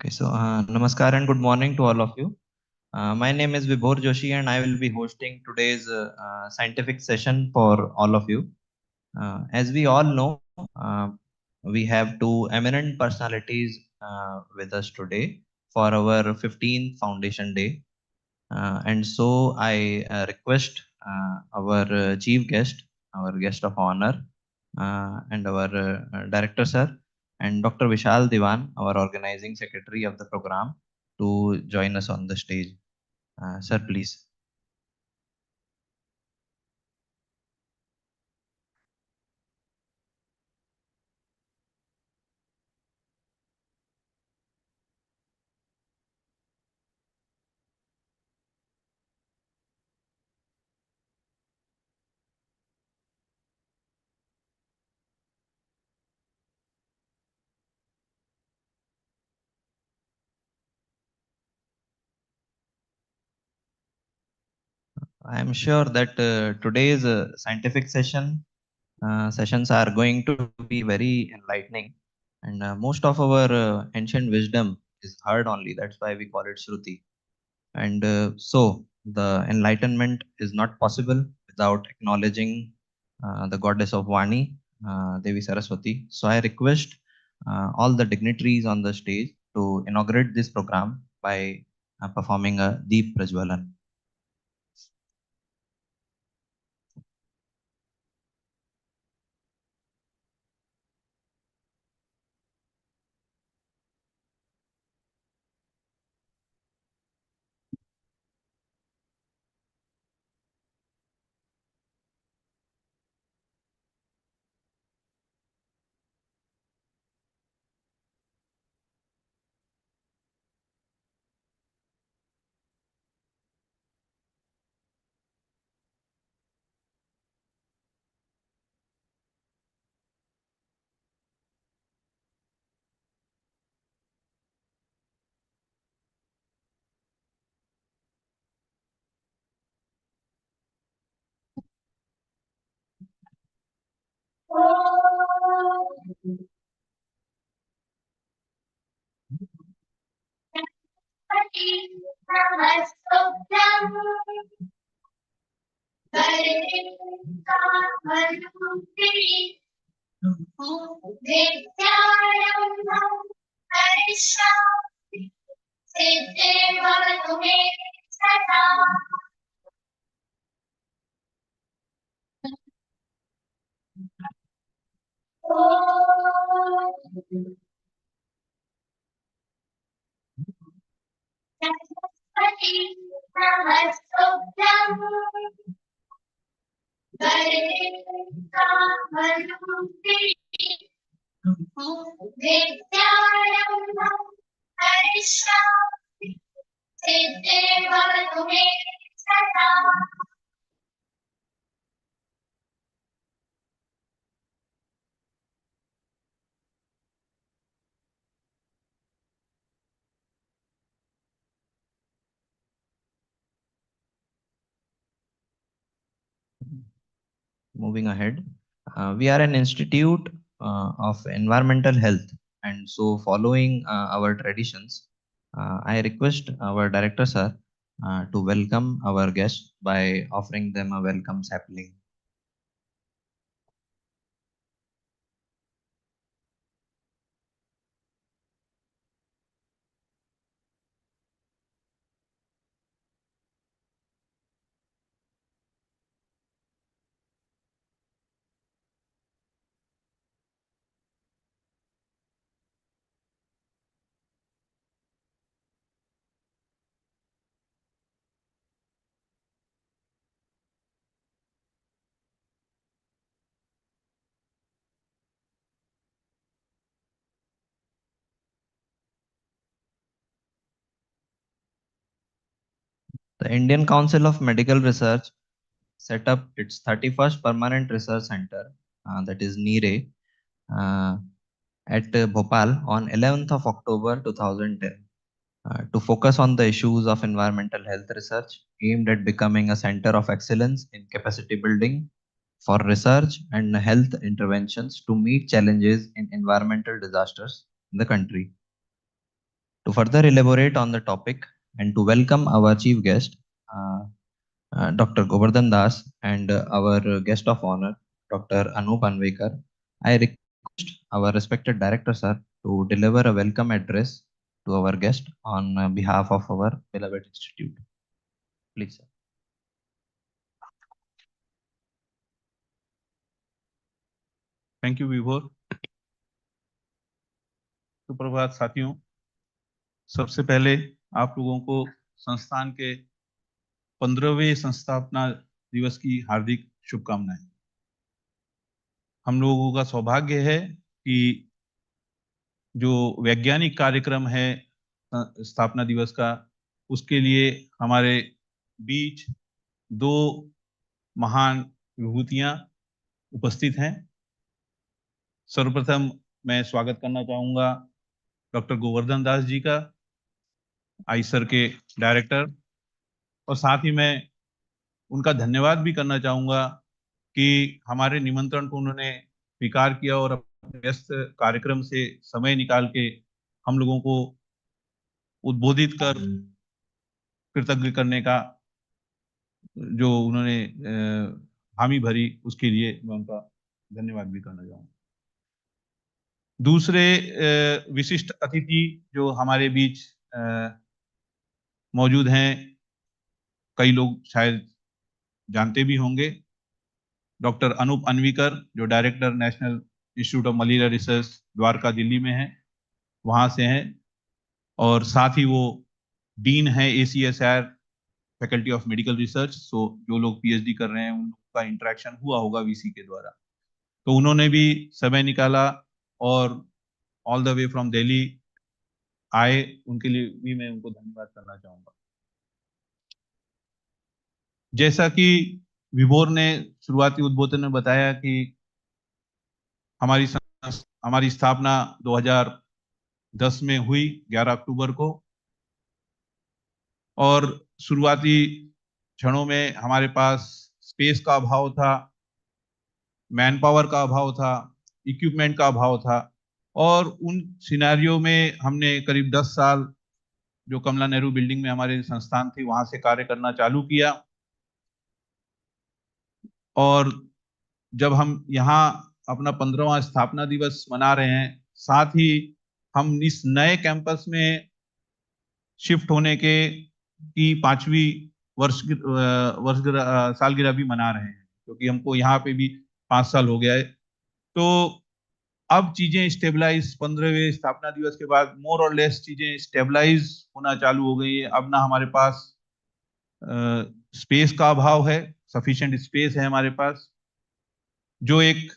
Okay, so namaskar and good morning to all of you. My name is Vibhor Joshi and I will be hosting today's scientific session for all of you. As we all know, we have two eminent personalities with us today for our 15th Foundation Day. And so I request our chief guest, our guest of honor, and our director, sir, and Dr. Vishal Diwan, our organizing secretary of the program, to join us on the stage. Sir, please. I am sure that today's scientific sessions are going to be very enlightening, and most of our ancient wisdom is heard only. That's why we call it Shruti. And so the enlightenment is not possible without acknowledging the goddess of Vani, Devi Saraswati. So I request all the dignitaries on the stage to inaugurate this program by performing a Deep Prajwalan. Moving ahead, we are an institute of environmental health, and so following our traditions, I request our director, sir, to welcome our guests by offering them a welcome sapling. The Indian Council of Medical Research set up its 31st Permanent Research Center, that is NERE, uh, at Bhopal on 11th of October 2010, to focus on the issues of environmental health research aimed at becoming a center of excellence in capacity building for research and health interventions to meet challenges in environmental disasters in the country. To further elaborate on the topic and to welcome our chief guest, Dr. Govardhan Das, and our guest of honor, Dr. Anup Anvekar, I request our respected director, sir, to deliver a welcome address to our guest on behalf of our beloved institute. Please, sir. Thank you विभोर। सुप्रभात साथियों, सबसे पहले आप लोगों को संस्थान के 15वें संस्थापना दिवस की हार्दिक शुभकामनाएं। हम लोगों का सौभाग्य है कि जो वैज्ञानिक कार्यक्रम है स्थापना दिवस का, उसके लिए हमारे बीच दो महान विभूतियां उपस्थित हैं। सर्वप्रथम मैं स्वागत करना चाहूंगा डॉक्टर गोवर्धन दास जी का, आईसर के डायरेक्टर, और साथ ही मैं उनका धन्यवाद भी करना चाहूंगा कि हमारे निमंत्रण को उन्होंने स्वीकार किया और अपने व्यस्त कार्यक्रम से समय निकाल के हम लोगों को उद्बोधित कर कृतज्ञ करने का जो उन्होंने हामी भरी, उसके लिए मैं उनका धन्यवाद भी करना चाहूंगा। दूसरे विशिष्ट अतिथि जो हमारे बीच मौजूद हैं, कई लोग शायद जानते भी होंगे, डॉक्टर अनूप अनविकर, जो director national institute of malaria research Dwarka Delhi में है, वहाँ से हैं, और साथ ही वो डीन है ACSR faculty of medical research. So जो लोग PhD कर रहे हैं उनका इंटरेक्शन हुआ होगा VC के द्वारा, तो उन्होंने भी समय निकाला और all the way from Delhi आए, उनके लिए भी मैं उनको धन्यवाद करना चाहूंगा। जैसा कि विभोर ने शुरुआती उद्बोधन में बताया कि हमारी स्थापना 2010 में हुई 11 अक्टूबर को, और शुरुआती क्षणों में हमारे पास स्पेस का अभाव था, मैन पावर का अभाव था, इक्विपमेंट का अभाव था, और उन सिनेरियो में हमने करीब 10 साल जो कमला नेहरू बिल्डिंग में हमारे संस्थान थी वहां से कार्य करना चालू किया। और जब हम यहाँ अपना 15वां स्थापना दिवस मना रहे हैं, साथ ही हम इस नए कैंपस में शिफ्ट होने की 5वीं सालगिरह भी मना रहे हैं, क्योंकि हमको यहाँ पे भी 5 साल हो गया है। तो अब चीजें स्टेबलाइज, 15वें स्थापना दिवस के बाद मोर और लेस चीजें स्टेबलाइज होना चालू हो गई है। अब ना हमारे पास स्पेस का अभाव है, सफिशिएंट स्पेस है हमारे पास। जो एक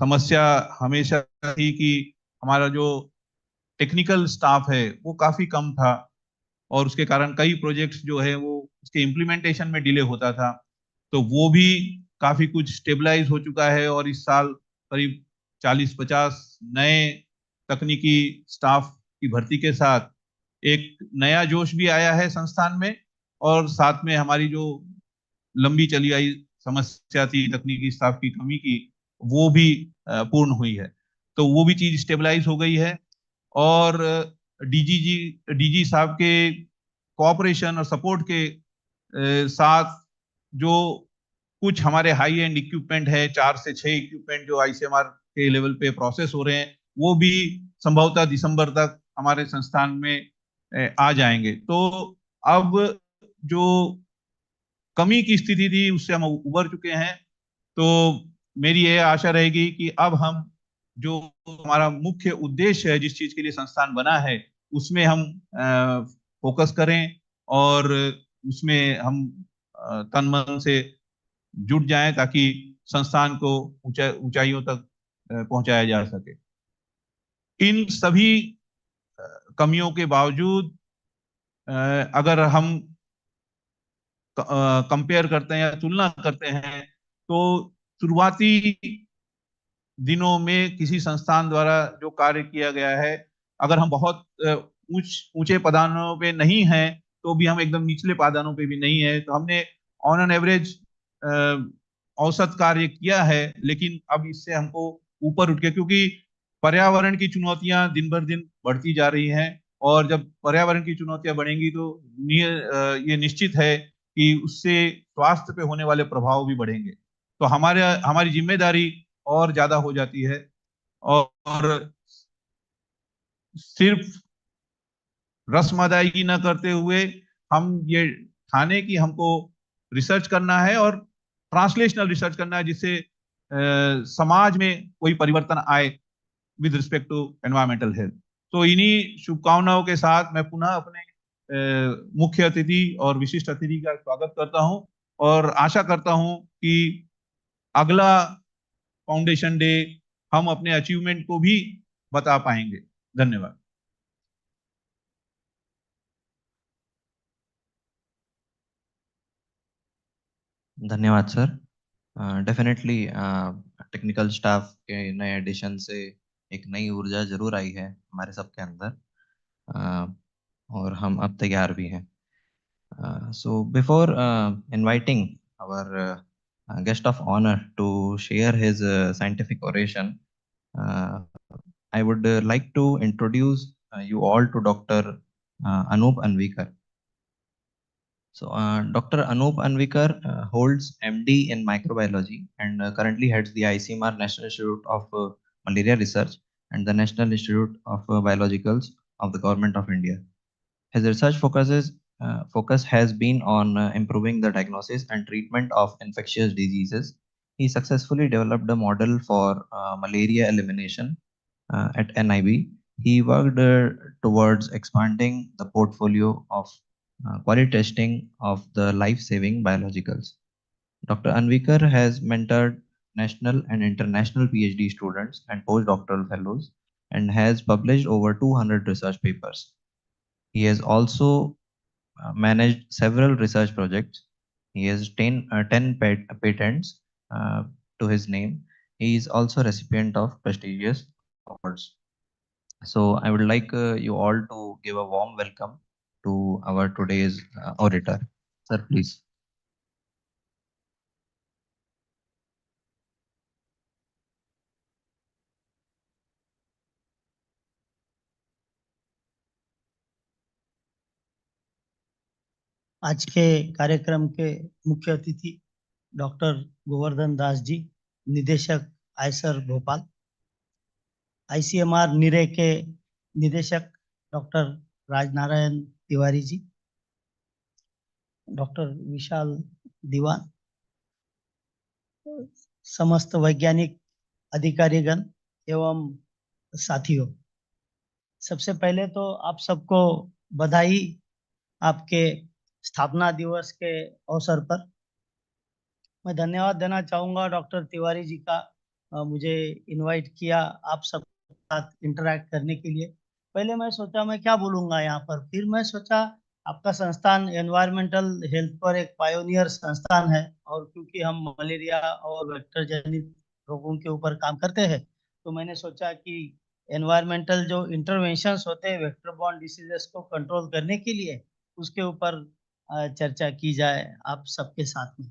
समस्या हमेशा थी कि हमारा जो टेक्निकल स्टाफ है वो काफी कम था, और उसके कारण कई प्रोजेक्ट्स जो है वो उसके इम्प्लीमेंटेशन में डिले होता था, तो वो भी काफी कुछ स्टेबलाइज हो चुका है। और इस साल करीब 40-50 नए तकनीकी स्टाफ की भर्ती के साथ एक नया जोश भी आया है संस्थान में, और साथ में हमारी जो लंबी चली आई समस्या थी तकनीकी स्टाफ की कमी की, वो भी पूर्ण हुई है। तो वो भी चीज स्टेबलाइज हो गई है, और डीजी साहब के कोऑपरेशन और सपोर्ट के साथ जो कुछ हमारे हाई एंड इक्विपमेंट है, 4 से 6 इक्विपमेंट जो ICMR के लेवल पे प्रोसेस हो रहे हैं, वो भी संभवतः दिसंबर तक हमारे संस्थान में आ जाएंगे। तो अब जो कमी की स्थिति थी उससे हम उबर चुके हैं। तो मेरी ये आशा रहेगी कि अब हम जो हमारा मुख्य उद्देश्य है, जिस चीज के लिए संस्थान बना है, उसमें हम फोकस करें और उसमें हम तन मन से जुट जाएं, ताकि संस्थान को ऊंचाइयों तक पहुंचाया जा सके। इन सभी कमियों के बावजूद अगर हम कंपेयर करते हैं या तुलना करते हैं, तो शुरुआती दिनों में किसी संस्थान द्वारा जो कार्य किया गया है, अगर हम बहुत ऊंचे पादानों पे नहीं हैं, तो भी हम एकदम निचले पादानों पे भी नहीं है, तो हमने ऑन एन एवरेज औसत कार्य किया है। लेकिन अब इससे हमको ऊपर उठ के, क्योंकि पर्यावरण की चुनौतियां दिन भर दिन बढ़ती जा रही हैं, और जब पर्यावरण की चुनौतियां बढ़ेंगी तो ये निश्चित है कि उससे स्वास्थ्य पे होने वाले प्रभाव भी बढ़ेंगे। तो हमारी जिम्मेदारी और ज्यादा हो जाती है, और सिर्फ रस्म अदायगी न करते हुए हम ये ठाने की हमको रिसर्च करना है और ट्रांसलेशनल रिसर्च करना है, जिससे समाज में कोई परिवर्तन आए with respect to environmental health. तो इन्हीं शुभकामनाओं के साथ मैं पुनः अपने मुख्य अतिथि और विशिष्ट अतिथि का स्वागत करता हूं, और आशा करता हूं कि अगला फाउंडेशन डे हम अपने अचीवमेंट को भी बता पाएंगे। धन्यवाद। धन्यवाद सर। डेफिनेटली टेक्निकल स्टाफ के नए एडिशन से एक नई ऊर्जा जरूर आई है हमारे सबके अंदर, और हम अब तैयार भी हैं। So before inviting our guest of honor to share his scientific oration, uh, I would like to introduce you all to Dr. Anup Anvikar. So, Dr. Anup Anvikar holds MD in microbiology and currently heads the ICMR National Institute of Malaria Research and the National Institute of Biologicals of the Government of India. His research focus has been on improving the diagnosis and treatment of infectious diseases. He successfully developed a model for malaria elimination at NIB. He worked towards expanding the portfolio of quality testing of the life-saving biologicals. Dr. Anvikar has mentored national and international PhD students and postdoctoral fellows and has published over 200 research papers. He has also managed several research projects. He has 10 patents to his name. He is also recipient of prestigious awards. So I would like you all to give a warm welcome to our today's orator. Sir, please. आज के कार्यक्रम के मुख्य अतिथि doctor Govardhan Das ji, निदेशक Eicher Bhopal, ICMR निरे के निदेशक डॉक्टर राजनारायण तिवारी जी, डॉक्टर विशाल दीवान, समस्त वैज्ञानिक अधिकारीगण एवं साथियों, सबसे पहले तो आप सबको बधाई आपके स्थापना दिवस के अवसर पर। मैं धन्यवाद देना चाहूँगा डॉक्टर तिवारी जी का, मुझे इनवाइट किया आप सब साथ इंटरैक्ट करने के लिए। पहले मैं सोचा मैं क्या बोलूँगा यहाँ पर, फिर मैं सोचा आपका संस्थान एनवायरमेंटल हेल्थ पर एक पायोनियर संस्थान है, और क्योंकि हम मलेरिया और वेक्टर जनित रोगों के ऊपर काम करते हैं, तो मैंने सोचा कि एनवायरमेंटल जो इंटरवेंशंस होते हैं वेक्टर बॉर्न डिसीजेस को कंट्रोल करने के लिए, उसके ऊपर चर्चा की जाए आप सबके साथ में।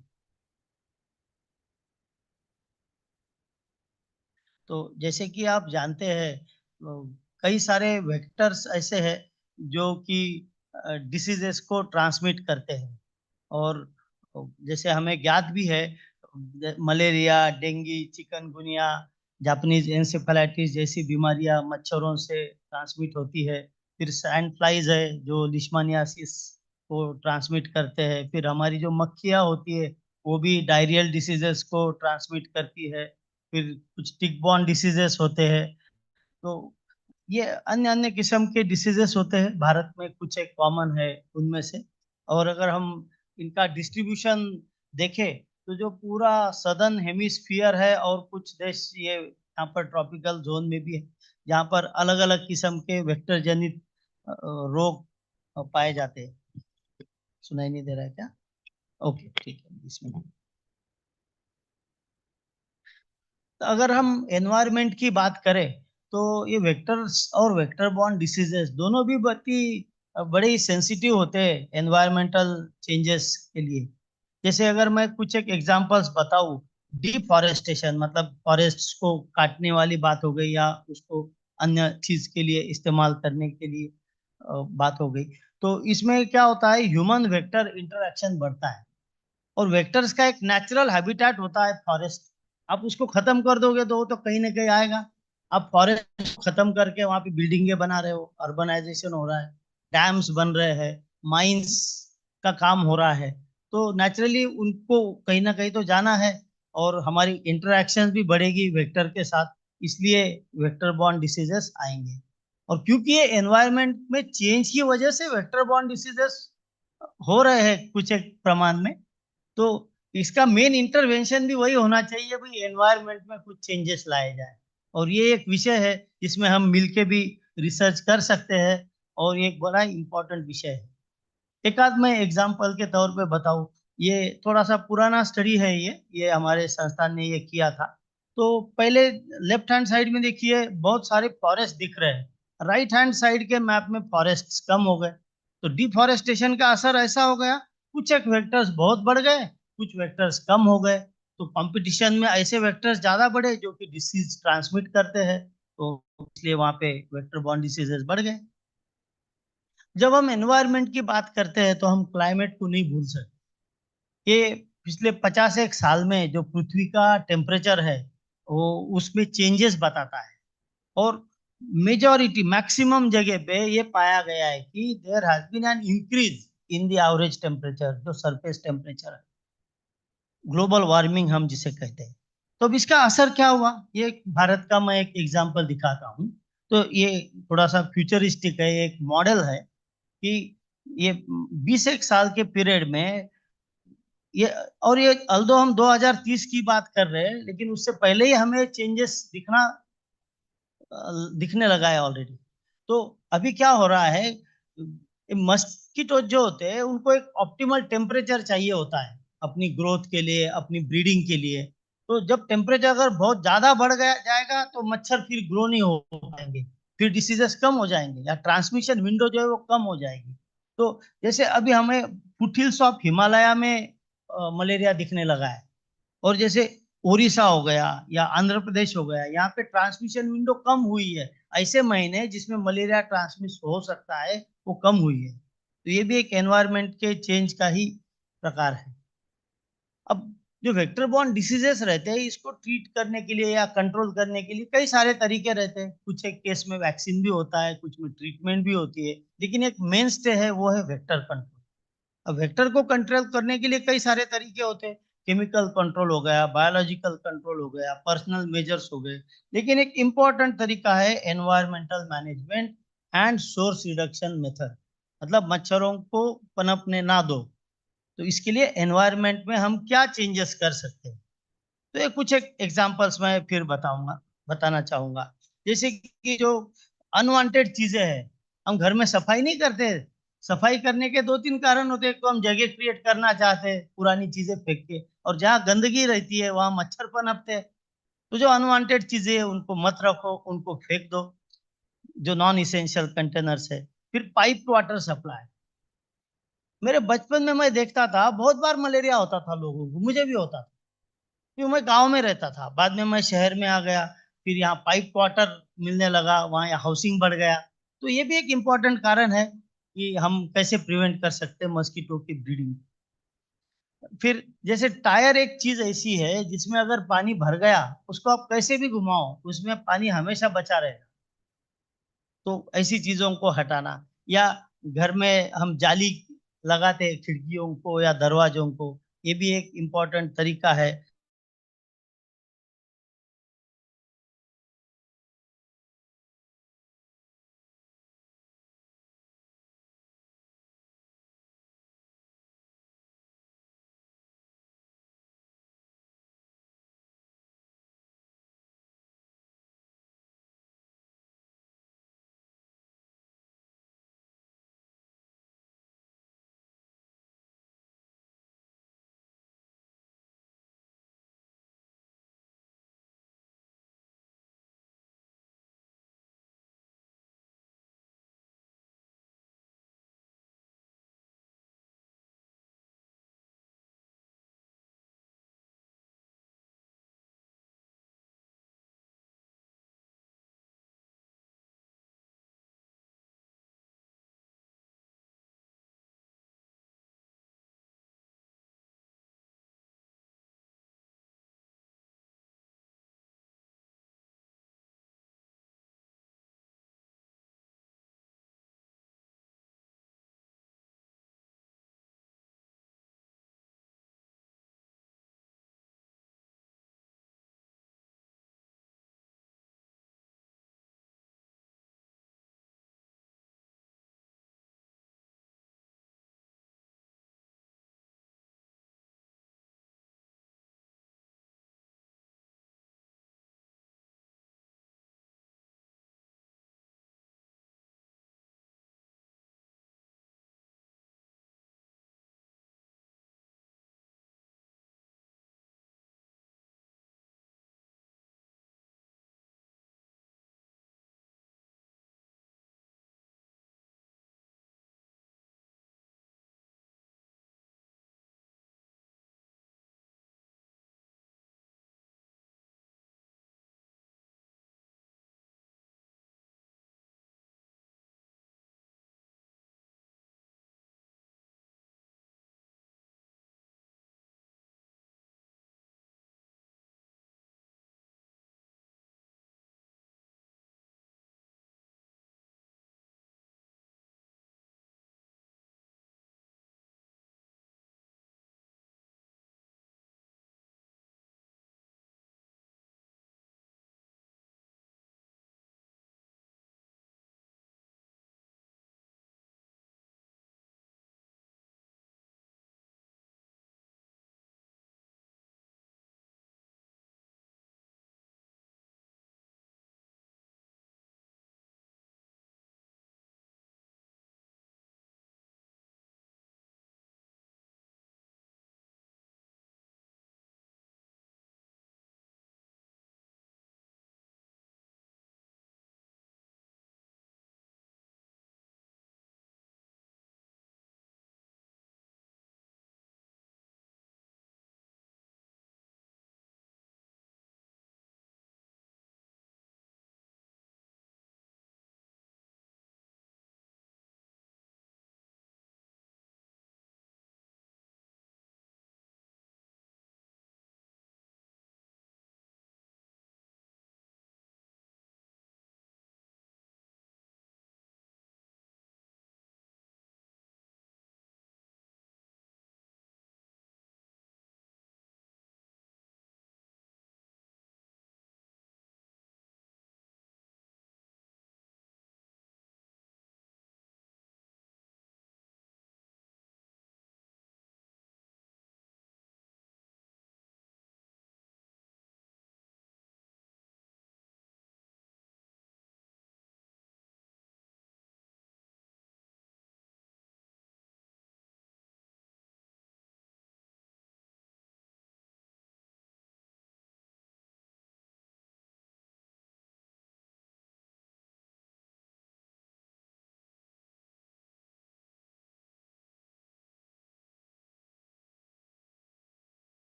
तो जैसे कि आप जानते हैं, कई सारे वेक्टर्स ऐसे हैं जो कि डिसीजेस को ट्रांसमिट करते हैं, और जैसे हमें ज्ञात भी है malaria, dengue, chikungunya, Japanese encephalitis जैसी बीमारियां मच्छरों से ट्रांसमिट होती है। फिर सैंड फ्लाइज है जो लिश्मानियासिस को ट्रांसमिट करते हैं। फिर हमारी जो मक्खियां होती है वो भी डायरियल डिसीजेस को ट्रांसमिट करती है। फिर कुछ टिक बॉर्न डिसीजेस होते हैं। तो ये अन्य अन्य किस्म के डिसीजेस होते हैं, भारत में कुछ एक कॉमन है उनमें से। और अगर हम इनका डिस्ट्रीब्यूशन देखें तो जो पूरा सदर्न हेमिस्फीयर है, और कुछ देश ये यहाँ पर ट्रॉपिकल जोन में भी है जहाँ पर अलग अलग किस्म के वेक्टर जनित रोग पाए जाते हैं। सुनाई नहीं दे रहा है क्या? ओके, ठीक है, इसमें तो अगर हम एनवायरनमेंट की बात करें तो ये वेक्टर्स और वेक्टर बॉर्न डिसीजेस दोनों भी बड़े ही सेंसिटिव होते हैं एनवायरमेंटल चेंजेस के लिए। जैसे अगर मैं कुछ एक एग्जांपल्स बताऊं, डिफॉरेस्टेशन मतलब फॉरेस्ट को काटने वाली बात हो गई, या उसको अन्य चीज के लिए इस्तेमाल करने के लिए, बात हो गई। तो इसमें क्या होता है, ह्यूमन वेक्टर इंटरेक्शन बढ़ता है, और वेक्टर्स का एक नेचुरल हैबिटेट होता है फॉरेस्ट। आप उसको खत्म कर दोगे तो वो तो कहीं ना कहीं आएगा। आप फॉरेस्ट खत्म करके वहां पे बिल्डिंगे बना रहे हो, अर्बनाइजेशन हो रहा है, डैम्स बन रहे हैं, माइंस का काम हो रहा है, तो नेचुरली उनको कहीं ना कहीं तो जाना है, और हमारी इंटरेक्शन भी बढ़ेगी वेक्टर के साथ, इसलिए वेक्टर बॉर्न डिसीजेस आएंगे। और क्योंकि ये एनवायरनमेंट में चेंज की वजह से वेक्टर बॉर्न डिसीजेस हो रहे हैं कुछ एक प्रमाण में, तो इसका मेन इंटरवेंशन भी वही होना चाहिए भाई, एनवायरनमेंट में कुछ चेंजेस लाए जाए। और ये एक विषय है जिसमें हम मिलके भी रिसर्च कर सकते हैं, और ये एक बड़ा इम्पोर्टेंट विषय है। एक आध मैं एग्जांपल के तौर पे बताऊं, ये थोड़ा सा पुराना स्टडी है, ये हमारे संस्थान ने ये किया था। तो पहले लेफ्ट हैंड साइड में देखिए बहुत सारे फॉरेस्ट दिख रहे हैं, राइट हैंड साइड के मैप में फॉरेस्ट कम हो गए। तो डिफॉरेस्टेशन का असर ऐसा हो गया, कुछ एक वेक्टर्स बहुत बढ़ गए, कुछ वेक्टर्स कम हो गए। तो कंपटीशन में ऐसे वेक्टर्स ज्यादा बढ़े जो कि डिसीज ट्रांसमिट करते हैं, तो इसलिए वहां पे वेक्टर बॉर्न डिसीजेस बढ़ गए। जब हम एनवायरनमेंट की बात करते हैं तो हम क्लाइमेट को नहीं भूल सकते। ये पिछले 50 एक साल में जो पृथ्वी का टेम्परेचर है, वो उसमें चेंजेस बताता है। और मेजॉरिटी मैक्सिमम जगह पे ये पाया गया है कि there has been an increase in the average temperature, जो सरफेस टेम्परेचर है, ग्लोबल वार्मिंग हम जिसे कहते हैं। तो अब इसका असर क्या हुआ, ये भारत का मैं एक एग्जांपल दिखाता हूँ। तो ये थोड़ा सा फ्यूचरिस्टिक है, एक मॉडल है कि ये 20 एक साल के पीरियड में ये, और ये अल्दो हम 2030 की बात कर रहे हैं, लेकिन उससे पहले ही हमें चेंजेस दिखने लगा है ऑलरेडी। तो अभी क्या हो रहा है, मस्कीटो जो होते हैं उनको एक ऑप्टिमल टेम्परेचर चाहिए होता है अपनी ग्रोथ के लिए, अपनी ब्रीडिंग के लिए। तो जब टेम्परेचर अगर बहुत ज्यादा बढ़ गया जाएगा तो मच्छर फिर ग्रो नहीं हो पाएंगे, फिर डिसीजेस कम हो जाएंगे, या ट्रांसमिशन विंडो जो है वो कम हो जाएगी। तो जैसे अभी हमें फुटहिल्स ऑफ हिमालय में मलेरिया दिखने लगा है, और जैसे उड़ीसा हो गया या आंध्र प्रदेश हो गया, यहाँ पे ट्रांसमिशन विंडो कम हुई है। ऐसे महीने जिसमें मलेरिया ट्रांसमिट हो सकता है वो कम हुई है। तो ये भी एक एनवायरनमेंट के चेंज का ही प्रकार है। अब जो वेक्टर बॉर्न डिसीजेस रहते हैं, इसको ट्रीट करने के लिए या कंट्रोल करने के लिए कई सारे तरीके रहते हैं। कुछ एक केस में वैक्सीन भी होता है, कुछ में ट्रीटमेंट भी होती है, लेकिन एक मेन स्टे है वो है वेक्टर कंट्रोल। अब वेक्टर को कंट्रोल करने के लिए कई सारे तरीके होते हैं, केमिकल कंट्रोल हो गया, बायोलॉजिकल कंट्रोल हो गया, पर्सनल मेजर्स हो गए, लेकिन एक इम्पॉर्टेंट तरीका है environmental management and source reduction method. मतलब मच्छरों को पनपने ना दो, तो इसके लिए एनवायरमेंट में हम क्या चेंजेस कर सकते हैं। तो ये कुछ एक एग्जांपल्स मैं फिर बताना चाहूंगा। जैसे कि जो अनवांटेड चीजें हैं, हम घर में सफाई नहीं करते। सफाई करने के दो तीन कारण होते हैं। तो हम जगह क्रिएट करना चाहते हैं पुरानी चीजें फेंक के, और जहाँ गंदगी रहती है वहां मच्छर पनपते हैं। तो जो अनवांटेड चीजें हैं उनको मत रखो, उनको फेंक दो, जो नॉन इसेंशियल कंटेनर्स है। फिर पाइप वाटर सप्लाई, मेरे बचपन में मैं देखता था बहुत बार मलेरिया होता था लोगों को, मुझे भी होता था, क्योंकि मैं गांव में रहता था। बाद में मैं शहर में आ गया, फिर यहाँ पाइप वाटर मिलने लगा, वहाँ हाउसिंग बढ़ गया। तो ये भी एक इम्पोर्टेंट कारण है कि हम कैसे प्रिवेंट कर सकते हैं मस्कीटो की ब्रीडिंग। फिर जैसे टायर एक चीज ऐसी है जिसमें अगर पानी भर गया, उसको आप कैसे भी घुमाओ उसमें पानी हमेशा बचा रहेगा। तो ऐसी चीजों को हटाना, या घर में हम जाली लगाते हैं खिड़कियों को या दरवाजों को, ये भी एक इम्पोर्टेंट तरीका है।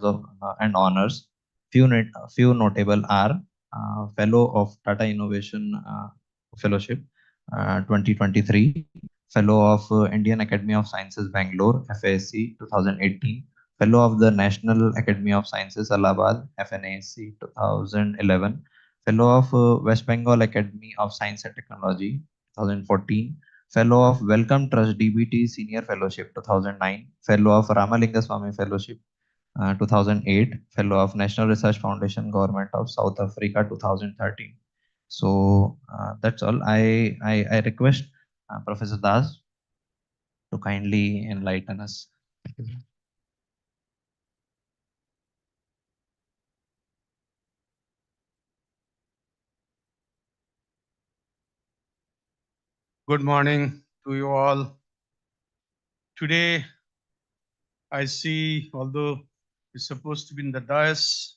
of and honors. Few notable are Fellow of Tata Innovation Fellowship 2023, Fellow of Indian Academy of Sciences Bangalore FASC 2018, Fellow of the National Academy of Sciences Allahabad FNAC 2011, Fellow of West Bengal Academy of Science and Technology 2014, Fellow of Welcome Trust DBT Senior Fellowship 2009, Fellow of Ramalinga Swami Fellowship 2008, Fellow of National Research Foundation Government of South Africa 2013. So that's all. I request Professor Das to kindly enlighten us. Thank you. Good morning to you all. Today, I see, although it's supposed to be in the dais,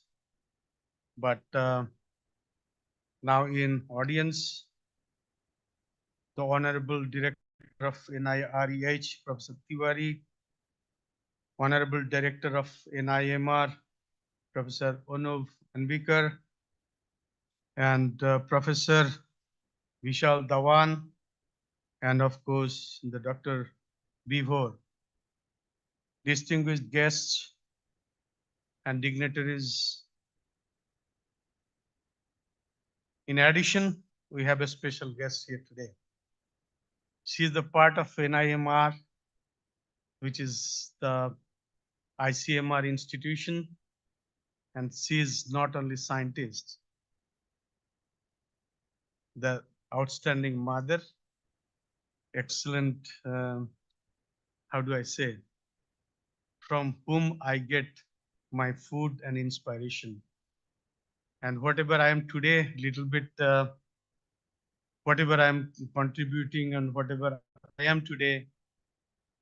but now in audience, the Honorable Director of NIREH, Professor Tiwari, Honorable Director of NIMR, Professor Onuv Anbikar, and Professor Vishal Dhawan, and of course, the Dr. Vibhor, distinguished guests and dignitaries. In addition, we have a special guest here today. She is the part of NIMR, which is the ICMR institution, and she is not only scientist, the outstanding mother, excellent, how do I say, from whom I get my food and inspiration. And whatever I am today, little bit, whatever I am contributing and whatever I am today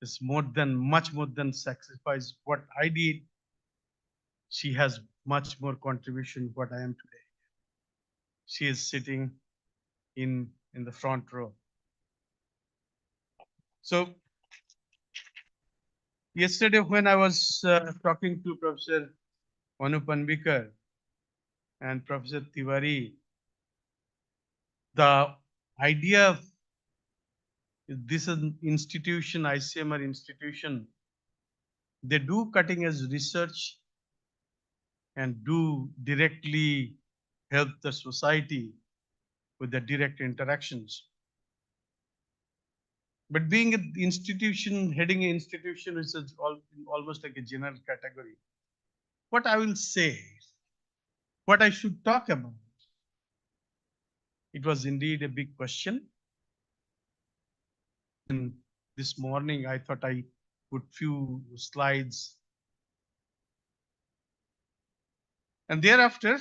is much more than sacrifice what I did. She has much more contribution what I am today. She is sitting in the front row. So yesterday when I was talking to Professor Anup Anbikar and Professor Tiwari, the idea of this institution, ICMR institution, they do cutting edge research and do directly help the society with the direct interactions. But being an institution, heading an institution is almost like a general category. What I will say, what I should talk about, it was indeed a big question. And this morning, I thought I put few slides. And thereafter,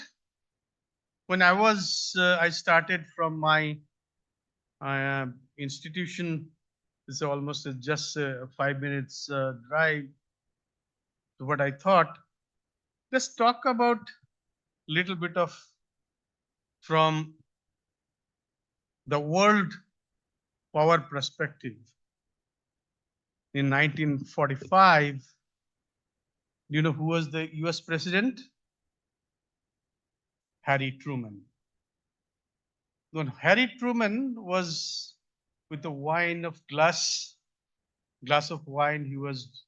when I started from my institution, it's almost just a 5 minutes drive. So what I thought, let's talk about little bit of from the world power perspective. In 1945, you know who was the US president? Harry Truman. When Harry Truman was with a glass of wine, he was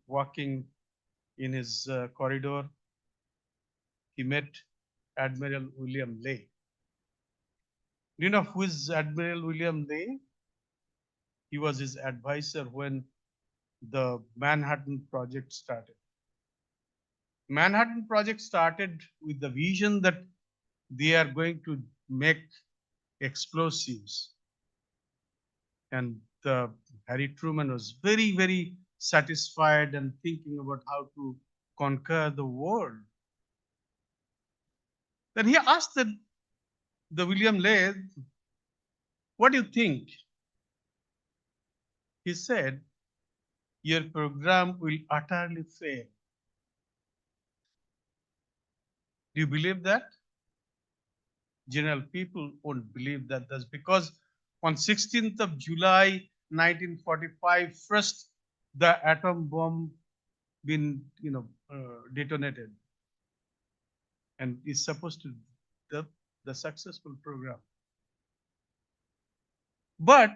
walking in his corridor. He met Admiral William Ley. Do you know who is Admiral William Ley? He was his advisor when the Manhattan Project started. Manhattan Project started with the vision that they are going to make explosives. And Harry Truman was very, very satisfied and thinking about how to conquer the world. Then he asked the William Ley, what do you think? He said, your program will utterly fail. Do you believe that? General people won't believe that. That's because on 16th of July 1945, first the atom bomb been, detonated, and is supposed to the successful program. But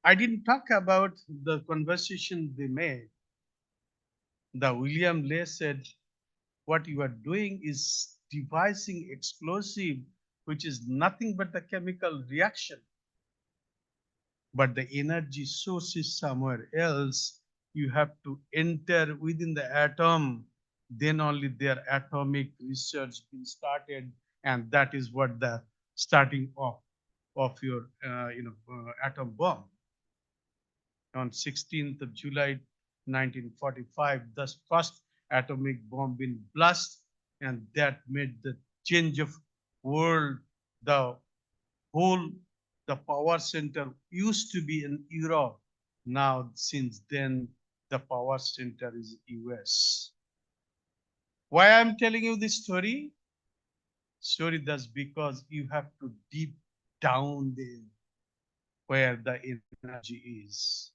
I didn't talk about the conversation they made. The William Lay said, what you are doing is devising explosive, which is nothing but the chemical reaction. But the energy source is somewhere else. You have to enter within the atom, then only their atomic research been started, and that is what the starting of your atom bomb. On 16th of July 1945, the first atomic bomb been blast, and that made the change of world. The whole the power center used to be in Europe. Now, since then, the power center is US. Why I'm telling you this story? Story that's because you have to deep down there where the energy is.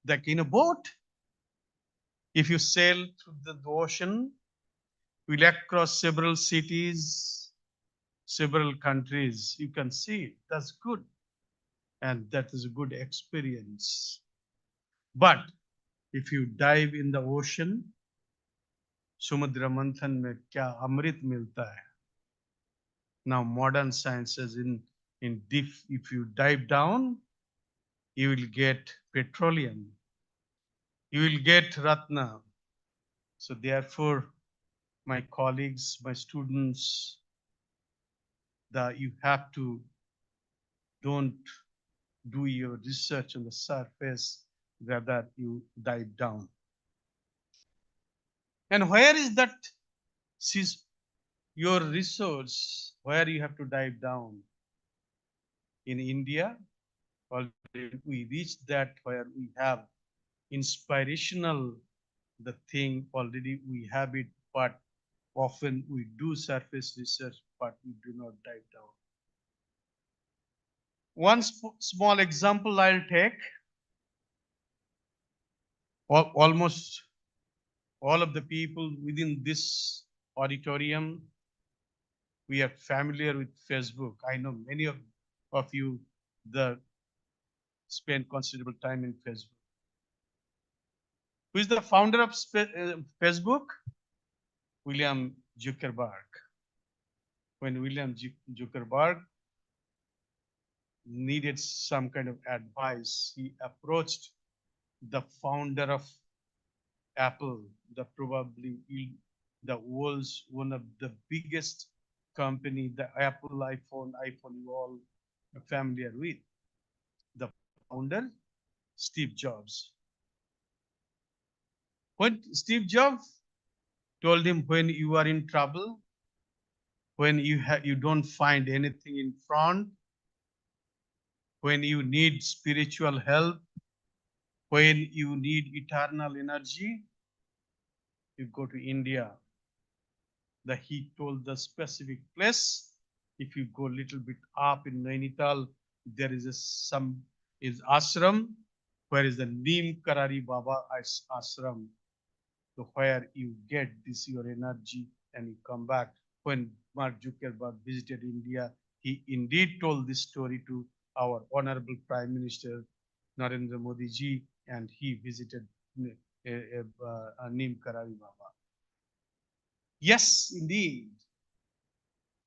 Like in a boat, if you sail through the ocean, will across several cities, several countries, you can see it. That's good. And that is a good experience. But if you dive in the ocean, समुद्र मंथन में क्या अमृत मिलता है. Now modern science says in deep, if you dive down, you will get petroleum, you will get ratna. So therefore, my colleagues, my students, that you have to don't do your research on the surface, rather you dive down. And where is that your resource, where you have to dive down? In India, already we reached that where we have inspirational, the thing already we have it, but often we do surface research, but we do not dive down. One small example I'll take. Almost all of the people within this auditorium, we are familiar with Facebook. I know many of you spend considerable time in Facebook. Who is the founder of Facebook? William Zuckerberg. When William Zuckerberg needed some kind of advice, he approached the founder of Apple, probably the world's one of the biggest company, the Apple iPhone you all are familiar with. The founder, Steve Jobs. When Steve Jobs told him, when you are in trouble, when you don't find anything in front, when you need spiritual help, when you need eternal energy, you go to India. He told the specific place. If you go a little bit up in Nainital, there is ashram, where is the Neem Karari Baba ashram, so where you get this your energy and you come back. When Mark Zuckerberg visited India, he indeed told this story to our Honorable Prime Minister Narendra Modi ji, and he visited Neem Karari Baba. Yes, indeed.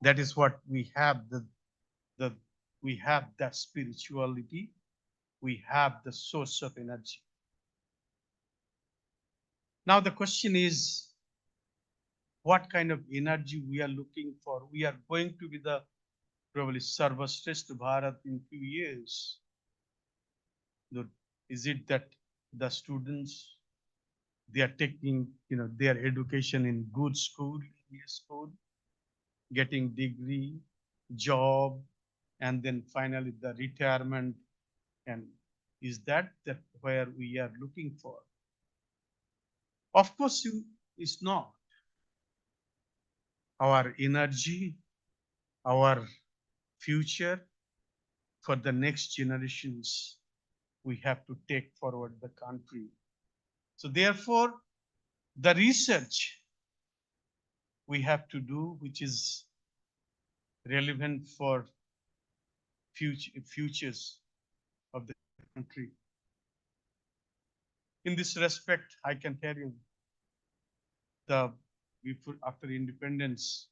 That is what we have. We have that spirituality. We have the source of energy. Now the question is, what kind of energy we are looking for? We are going to be the probably Sarvashrestha Bharat in few years. Is it that the students, they are taking their education in good school, English school, getting degree, job, and then finally the retirement? And is that where we are looking for? Of course, it's not. Our energy, our future for the next generations, we have to take forward the country. So therefore, the research we have to do, which is relevant for futures of the country. In this respect, I can tell you, after independence,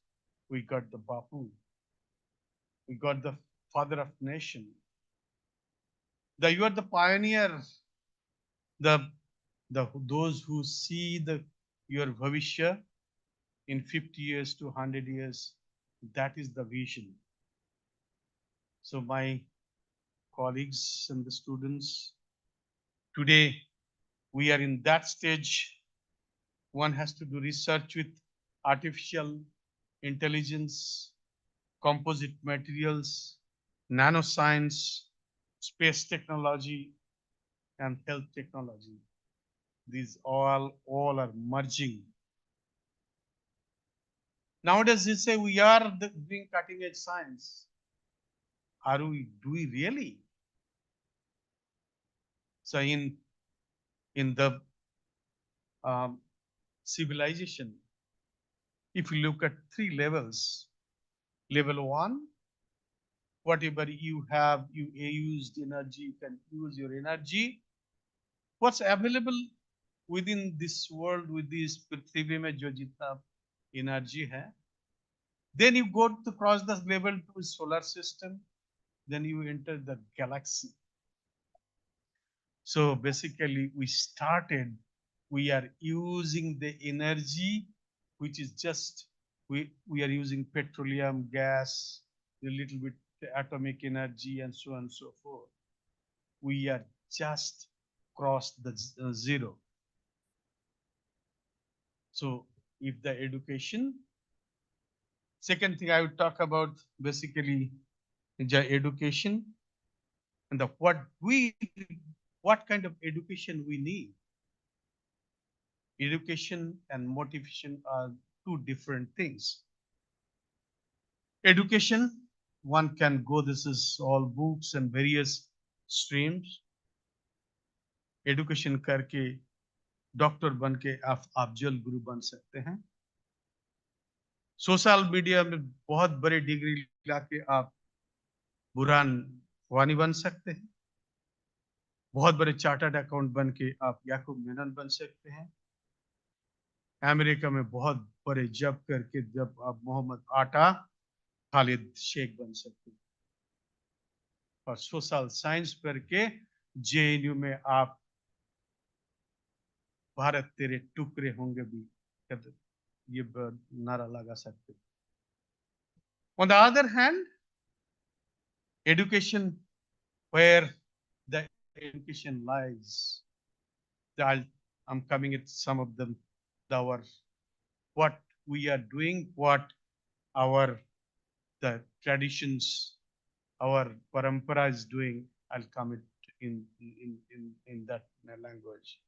we got the Bapu, we got the father of nation. You are the pioneer, those who see your bhavishya in 50 years to 100 years, that is the vision. So my colleagues and the students, today we are in that stage. One has to do research with artificial intelligence, composite materials, nanoscience, space technology, and health technology. These all are merging. Nowadays, they say we are doing cutting edge science. Do we really? So in the civilization, if you look at 3 levels, level 1, whatever you have, you used energy, you can use your energy. What's available within this world, with this prithvi mein jo jitna energy hai. Then you go to cross the level to solar system, then you enter the galaxy. So basically we are using the energy, which is just, we are using petroleum, gas, a little bit atomic energy, and so on and so forth. We are just crossed the zero. So if the education, second thing I would talk about basically the education and what kind of education we need. Education and motivation are 2 different things. Education, one can go, this is all books and various streams. Education करके doctor बन के आप अफजल गुरु बन सकते हैं. Social media में बहुत बड़ी डिग्री लाके आप बुरान वानी बन सकते हैं. बहुत बड़े चार्टर्ड अकाउंट बन के आप याकूब मेनन बन सकते हैं. अमेरिका में बहुत बड़े जब करके जब आप मोहम्मद आटा खालिद शेख बन सकते हैं. और सोशल साइंस करके जेएनयू में आप भारत तेरे टुकड़े होंगे भी ये नारा लगा सकते. On the other hand, education, where the education lies, I'm coming at some of them, what we are doing, what the traditions, our parampara is doing. I'll come it in that language.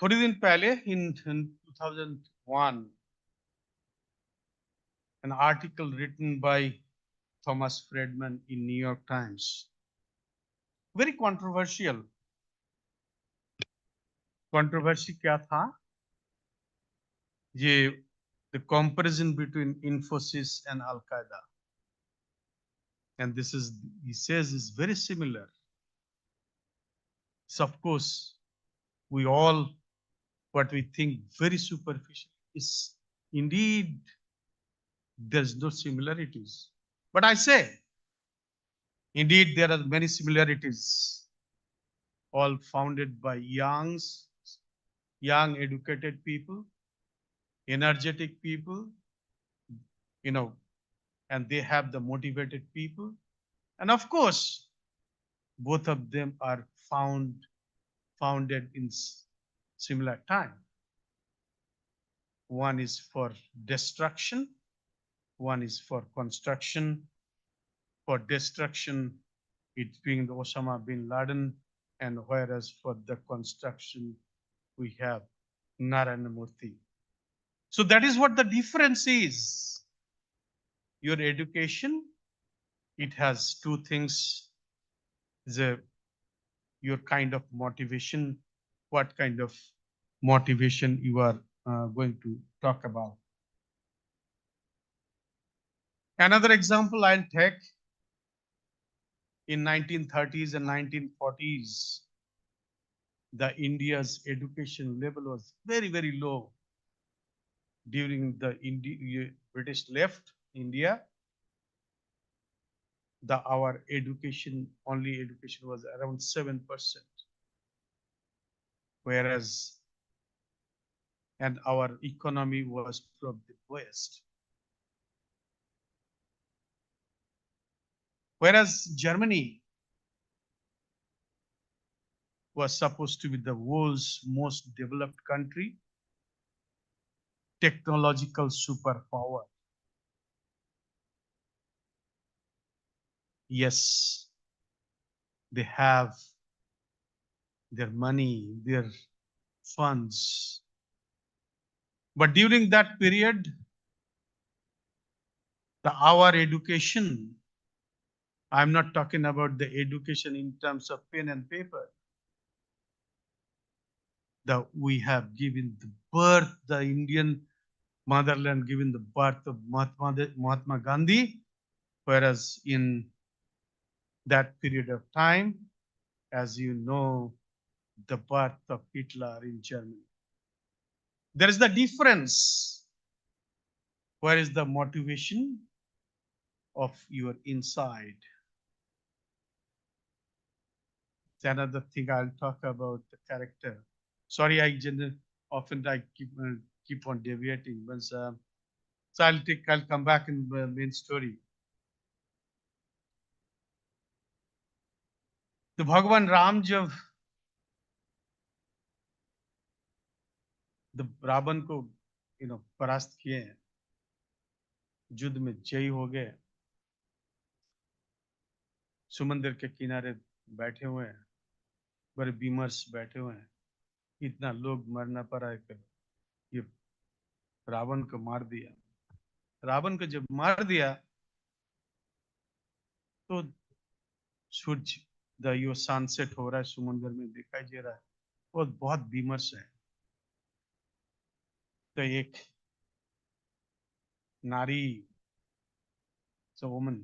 थोड़ी दिन पहले in 2001, an article written by Thomas Friedman in New York Times, very controversial. Controversy क्या था? ये the comparison between Infosys and Al Qaeda, and this is, he says, is very similar. So of course, we all, what we think very superficial is indeed there's no similarities. But I say, indeed there are many similarities, all founded by young educated people, energetic people, and they have the motivated people. And of course, both of them are founded in similar time. One is for destruction, one is for construction. For destruction, it's being Osama bin Laden, and whereas for the construction, we have Narayana Murthy. So that is what the difference is. Your education, it has 2 things. your kind of motivation, what kind of motivation you are going to talk about. Another example I'll take, in 1930s and 1940s, the India's education level was very, very low. During the British left India, our education was around 7%, whereas and our economy was from the west. Whereas Germany was supposed to be the world's most developed country, technological superpower. Yes, they have their money, their funds. But during that period, our education, I'm not talking about the education in terms of pen and paper, that we have given the birth, the Indian motherland given the birth of Mahatma Gandhi, whereas in that period of time, as you know, the birth of Hitler in Germany. There is the difference. Where is the motivation of your inside? It's another thing I'll talk about, the character. Sorry, I often keep on deviating, but so I'll come back in the main story. तो भगवान राम जब रावण को परास्त किए, युद्ध में जयी हो गए, समुद्र के किनारे बैठे हुए हैं, बड़े विमर्श बैठे हुए हैं, इतना लोग मरना पड़ा है कि ये रावण को मार दिया। रावण को जब मार दिया तो सूरज यो सनसेट हो रहा है, समुद्र में दिखाई दे रहा है, वो बहुत विमर्श है। तो एक नारी, वुमन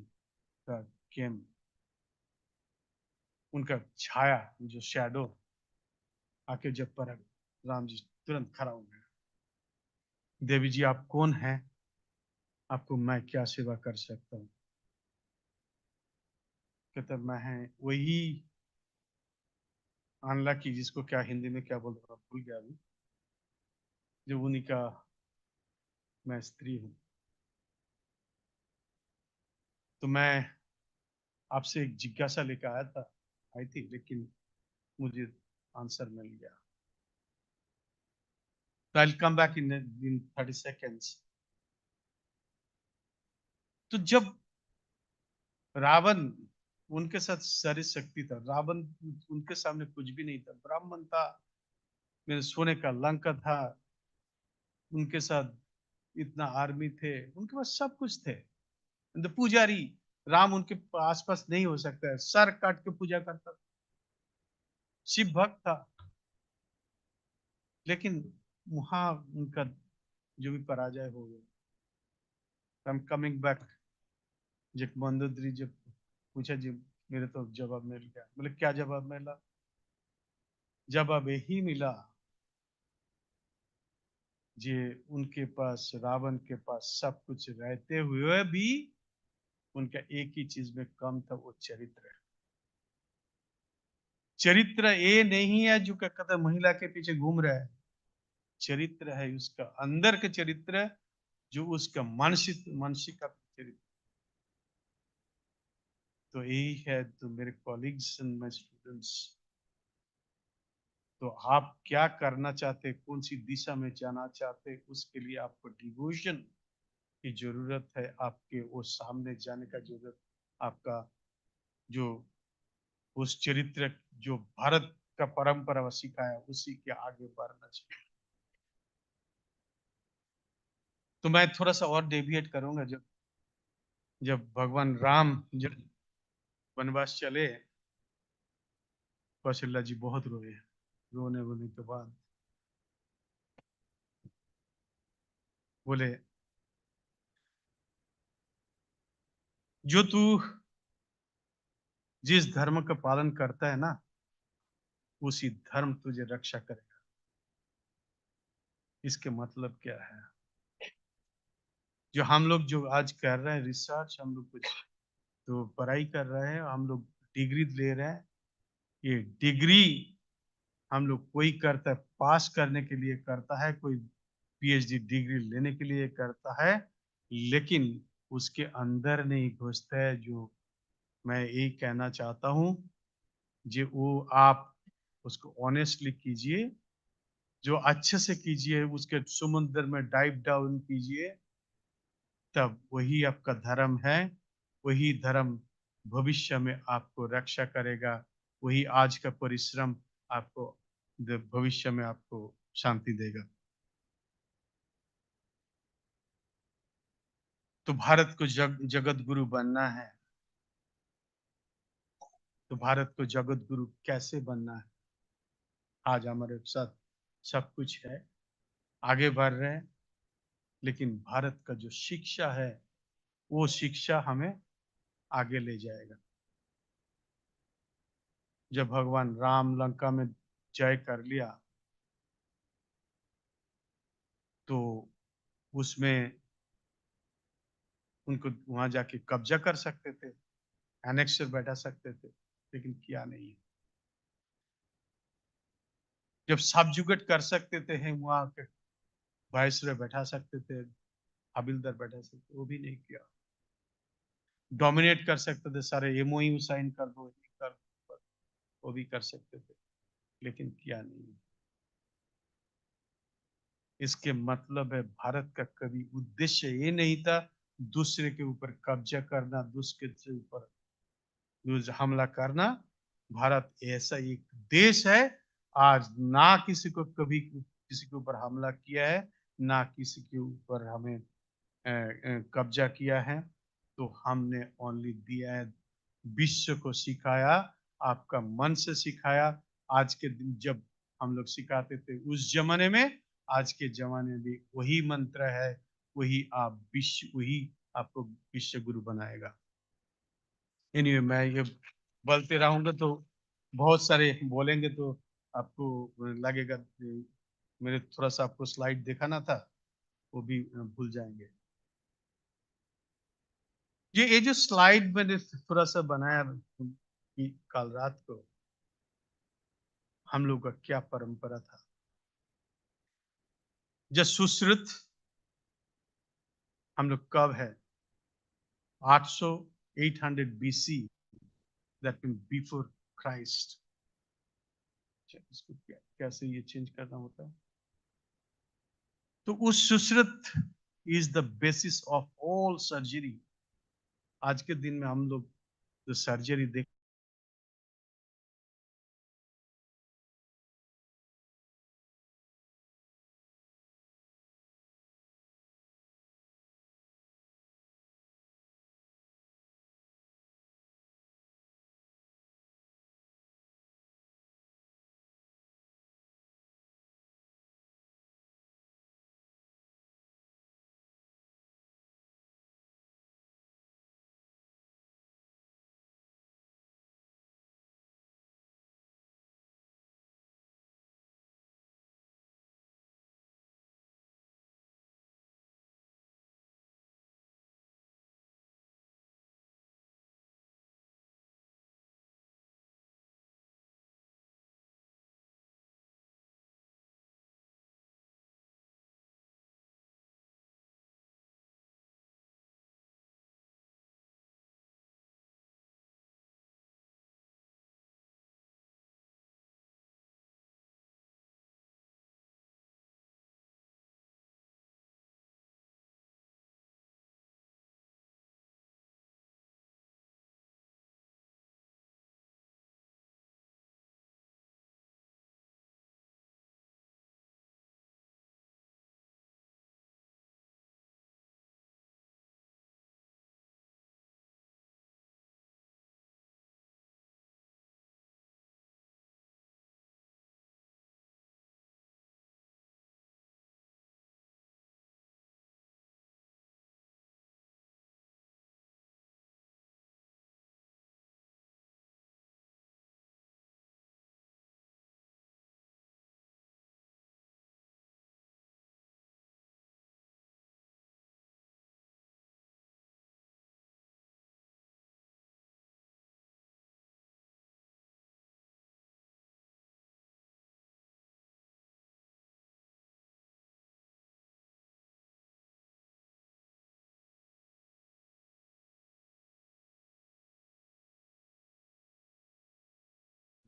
का केम, उनका छाया, जो शैडो आके जब पर राम जी तुरंत खड़ा हो गया। देवी जी आप कौन हैं? आपको मैं क्या सेवा कर सकता हूँ? कहता मैं है वही अनला की, जिसको क्या हिंदी में क्या बोलते हैं भूल गया अभी, जो उन्हीं का मैं स्त्री हूँ। तो मैं आपसे एक जिज्ञासा लेकर आया था, आई थी, लेकिन मुझे आंसर मिल गया। तो I'll come back in 30 seconds. तो जब रावण उनके साथ सारी शक्ति था, रावण उनके सामने कुछ भी नहीं था, ब्राह्मण था, मेरे सोने का लंका था, उनके साथ इतना आर्मी थे, उनके पास सब कुछ थे। तो पुजारी राम उनके आसपास नहीं हो सकता है, सर काट के पूजा करता, शिव भक्त था, लेकिन वहां उनका जो भी पराजय हो गया। I am coming back. जब मंदोदरी जब पूछा जी मेरे तो जवाब मिल गया, बोले क्या जवाब मिला? जवाब यही मिला जे उनके पास, रावण के पास सब कुछ रहते हुए भी उनका एक ही चीज में कम था, वो चरित्र। चरित्र ये नहीं है जो कहता महिला के पीछे घूम रहा है, चरित्र है उसका अंदर के चरित्र, जो उसका मानसिक चरित्र। तो यही है। तो मेरे कॉलीग्स एंड माय स्टूडेंट्स, तो आप क्या करना चाहते, कौन सी दिशा में जाना चाहते, उसके लिए आपको डिवोशन की जरूरत है, आपके वो सामने जाने का जरूरत, आपका जो उस चरित्र जो भारत का परंपरा सिखाया उसी के आगे बढ़ना चाहिए। तो मैं थोड़ा सा और डेविएट करूंगा। जब भगवान राम जब वनवास चले, कौशल्या जी बहुत रोए, रोने के बाद बोले, जो तू जिस धर्म का पालन करता है ना, उसी धर्म तुझे रक्षा करेगा। इसके मतलब क्या है? जो हम लोग जो आज कर रहे हैं रिसर्च, हम लोग कुछ तो पढ़ाई कर रहे हैं, हम लोग डिग्री ले रहे हैं। ये डिग्री हम लोग कोई करता है पास करने के लिए करता है, कोई पीएचडी डिग्री लेने के लिए करता है, लेकिन उसके अंदर नहीं घुसता है। जो मैं यही कहना चाहता हूँ, जो वो आप उसको ऑनेस्टली कीजिए, जो अच्छे से कीजिए, उसके समुद्र में डाइव डाउन कीजिए, तब वही आपका धर्म है। वही धर्म भविष्य में आपको रक्षा करेगा। वही आज का परिश्रम आपको भविष्य में आपको शांति देगा। तो भारत को जगत गुरु बनना है, तो भारत को जगत गुरु कैसे बनना है? आज हमारे साथ सब कुछ है, आगे बढ़ रहे हैं, लेकिन भारत का जो शिक्षा है, वो शिक्षा हमें आगे ले जाएगा। जब भगवान राम लंका में जय कर लिया, तो उसमें उनको वहां जाके कब्जा कर सकते थे, एनेक्सर बैठा सकते थे, लेकिन किया नहीं। जब सबजुगेट कर सकते थे, हैं वहां के वायसरॉय बैठा सकते थे, हविलदार बैठा सकते, वो भी नहीं किया। डोमिनेट कर सकते थे, सारे एमओयू साइन कर दो, कर दो, वो भी कर सकते थे, लेकिन किया नहीं। इसके मतलब है भारत का कभी उद्देश्य ये नहीं था दूसरे के ऊपर कब्जा करना, दूसरे के ऊपर हमला करना। भारत ऐसा एक देश है, आज ना किसी को कभी किसी के ऊपर हमला किया है, ना किसी के ऊपर हमें कब्जा किया है। तो हमने ओनली दिया है, विश्व को सिखाया, आपका मन से सिखाया। आज के दिन जब हम लोग सिखाते थे उस जमाने में, आज के जमाने में वही मंत्र है, वही आपको विश्व गुरु बनाएगा। एनीवे, मैं ये बोलते रहूंगा तो बहुत सारे बोलेंगे, तो आपको लगेगा मेरे थोड़ा सा आपको स्लाइड दिखाना था, वो भी भूल जाएंगे। ये जो स्लाइड मैंने थोड़ा सा बनाया कि कल रात को हम लोग का क्या परंपरा था। जब सुश्रुत हम लोग कब है, 800 800 BC, that mean before Christ. इसको कैसे ये चेंज करना होता है? तो उस Sushruta is the basis of all surgery. आज के दिन में हम लोग जो सर्जरी देख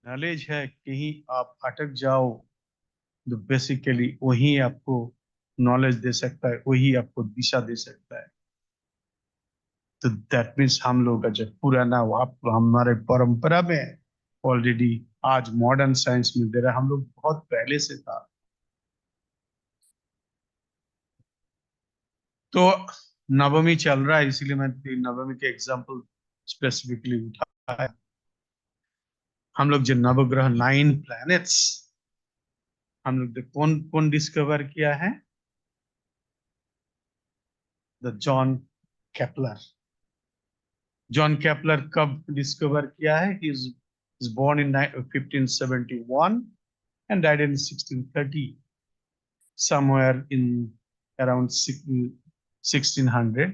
नॉलेज है, कहीं आप अटक जाओ तो बेसिकली वही आपको नॉलेज दे सकता है, वही आपको दिशा दे सकता है। तो दैट मीन्स हम लोग का जो पुराना आप हमारे परंपरा में ऑलरेडी आज मॉडर्न साइंस में दे रहा है, हम लोग बहुत पहले से था। तो नवमी चल रहा है, इसीलिए मैं नवमी के एग्जाम्पल स्पेसिफिकली उठाया। हम लोग जो नवग्रह 9 प्लैनेट्स हम लोग कौन कौन डिस्कवर किया है? द जॉन केपलर कब डिस्कवर किया है? He is born in 1571 and died in 1630, somewhere in around 1600.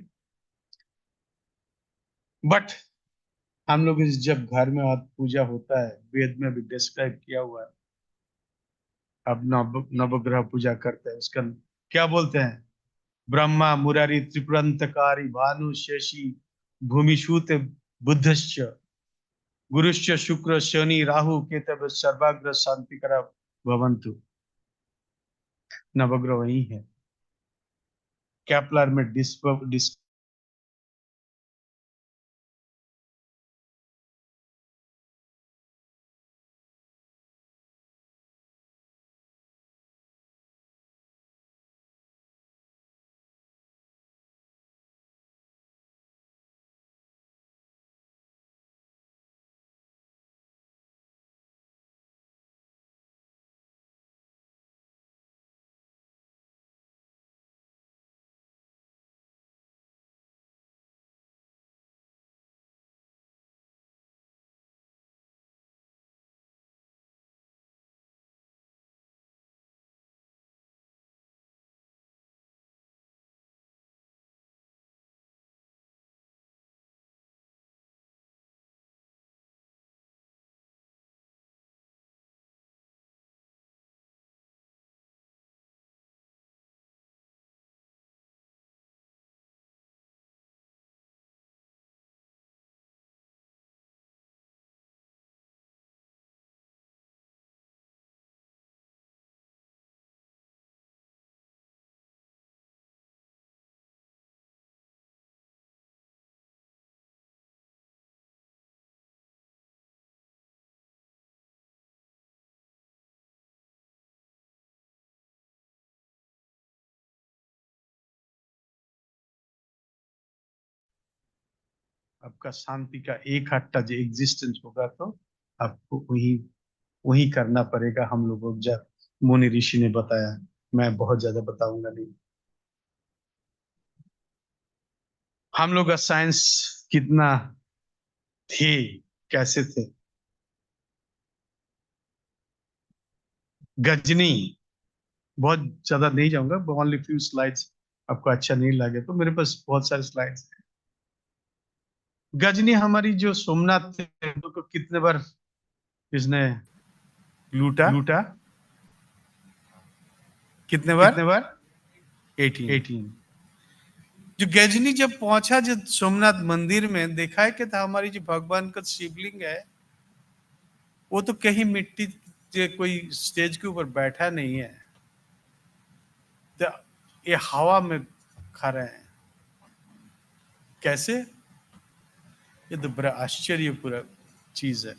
But हम लोग इस जब घर में पूजा होता है, वेद में भी डिस्क्राइब किया हुआ है, अब नवग्रह पूजा करते हैं, उसका क्या बोलते हैं? ब्रह्मा मुरारी त्रिपुरंतकारी भानु शशि भूमिशूत बुधश्च गुरुश्च शुक्र शनि राहु केतव सर्वाग्र शांतिकर भवंतु। नवग्रह वही है। कैप्लर में आपका शांति का एक हट्टा जो एग्जिस्टेंस होगा, तो आपको वही वही करना पड़ेगा। हम लोगों को जब मुनि ऋषि ने बताया, मैं बहुत ज्यादा बताऊंगा नहीं। हम लोग का साइंस कितना थे, कैसे थे? गजनी, बहुत ज्यादा नहीं जाऊंगा, ओनली फ्यू स्लाइड्स। आपको अच्छा नहीं लगे तो मेरे पास बहुत सारे स्लाइड्स हैं। गजनी हमारी जो सोमनाथ टेम्पल को कितने बार इसने लूटा? कितने बार? 18। जो गजनी जब पहुंचा जो सोमनाथ मंदिर में, देखा है कि था हमारी जो भगवान का शिवलिंग है, वो तो कहीं मिट्टी के कोई स्टेज के ऊपर बैठा नहीं है, तो ये हवा में खा रहे हैं। कैसे? ये तो बड़ा आश्चर्यपूर्ण चीज है।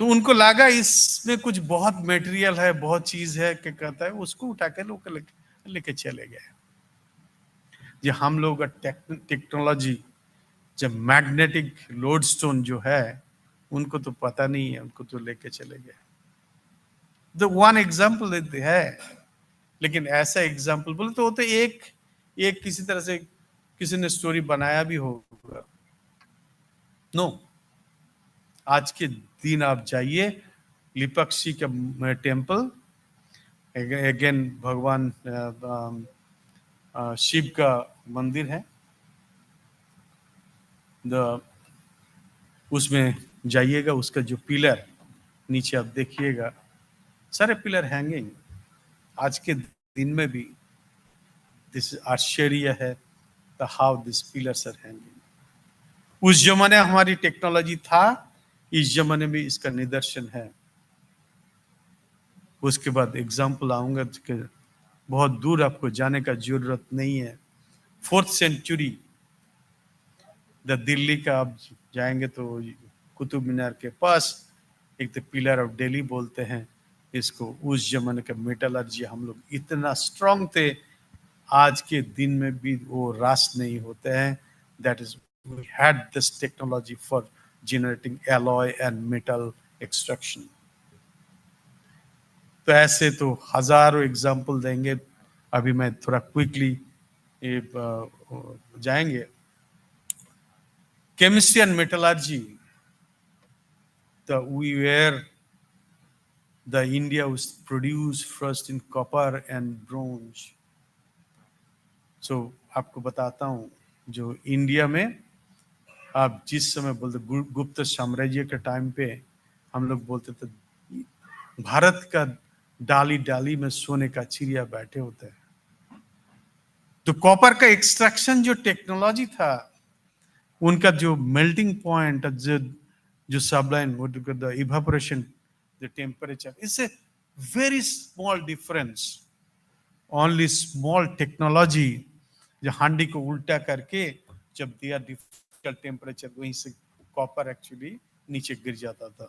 तो उनको लगा इसमें कुछ बहुत मटेरियल है, बहुत चीज है, क्या कहता है, उसको उठा के लोग लेके चले गए। ये हम लोग का टेक्नोलॉजी, जब मैग्नेटिक लोडस्टोन जो है, उनको तो पता नहीं है, उनको तो लेके चले गए। तो वन एग्जाम्पल है, लेकिन ऐसा एग्जाम्पल बोले तो वो तो एक एक किसी तरह से किसी ने स्टोरी बनाया भी होगा। नो, आज के दिन आप जाइए लिपक्षी का टेम्पल, अगेन भगवान शिव का मंदिर है, उसमें जाइएगा, उसका जो पिलर नीचे आप देखिएगा, सारे पिलर हैंगिंग। आज के दिन में भी दिस आश्चर्य है, the how this pillars are hanging. उस जमाने हमारी टेक्नोलॉजी था, इस जमाने में इसका निदर्शन है। उसके बाद एग्जाम्पल आऊंगा कि बहुत दूर आपको जाने का जरूरत नहीं है। 4th सेंचुरी द दिल्ली का आप जाएंगे तो कुतुब मीनार के पास एक तो पिलर ऑफ दिल्ली बोलते हैं इसको। उस जमाने का मेटलर्जी हम लोग इतना स्ट्रांग थे, आज के दिन में भी वो रास नहीं होते हैं। That is we had this technology for generating alloy and metal extraction. तो ऐसे तो हजारों एग्जाम्पल देंगे, अभी मैं थोड़ा क्विकली जाएंगे। Chemistry and metallurgy, the India was produced first in copper and bronze. So आपको बताता हूँ, जो इंडिया में आप जिस समय बोलते गुप्त साम्राज्य के टाइम पे हम लोग बोलते थे भारत का डाली डाली में सोने का चिड़िया बैठे होते हैं। तो कॉपर का एक्सट्रैक्शन जो टेक्नोलॉजी था, उनका जो मेल्टिंग पॉइंट, जो सबलाइन, the evaporation, the temperature, it's a very small difference, only small technology. जो हांडी को उल्टा करके जब दिया डिफरेंशियल टेम्परेचर, वहीं से कॉपर एक्चुअली नीचे गिर जाता था।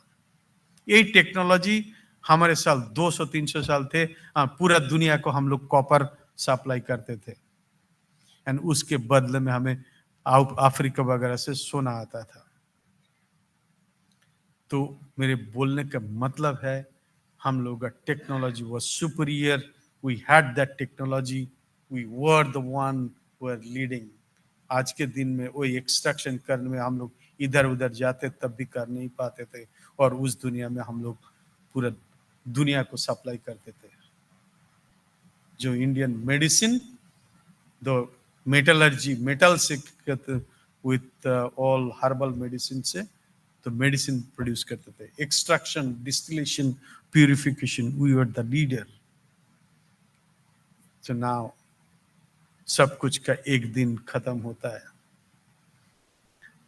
यही टेक्नोलॉजी हमारे साल 200-300 साल थे, पूरा दुनिया को हम लोग कॉपर सप्लाई करते थे, एंड उसके बदले में हमें अफ्रीका वगैरह से सोना आता था। तो मेरे बोलने का मतलब है हम लोग का technology was superior, we had that technology, we were the one who are leading. आज के दिन में वो एक्सट्रैक्शन करने में हम लोग इधर उधर जाते तब भी कर नहीं पाते थे, और उस दुनिया में हम लोग पूरा दुनिया को सप्लाई करते थे। जो Indian medicine, the metallurgy, metal से विथ ऑल हर्बल मेडिसिन से तो मेडिसिन प्रोड्यूस करते थे। Extraction, distillation, purification, we were the leader. So now सब कुछ का एक दिन खत्म होता है।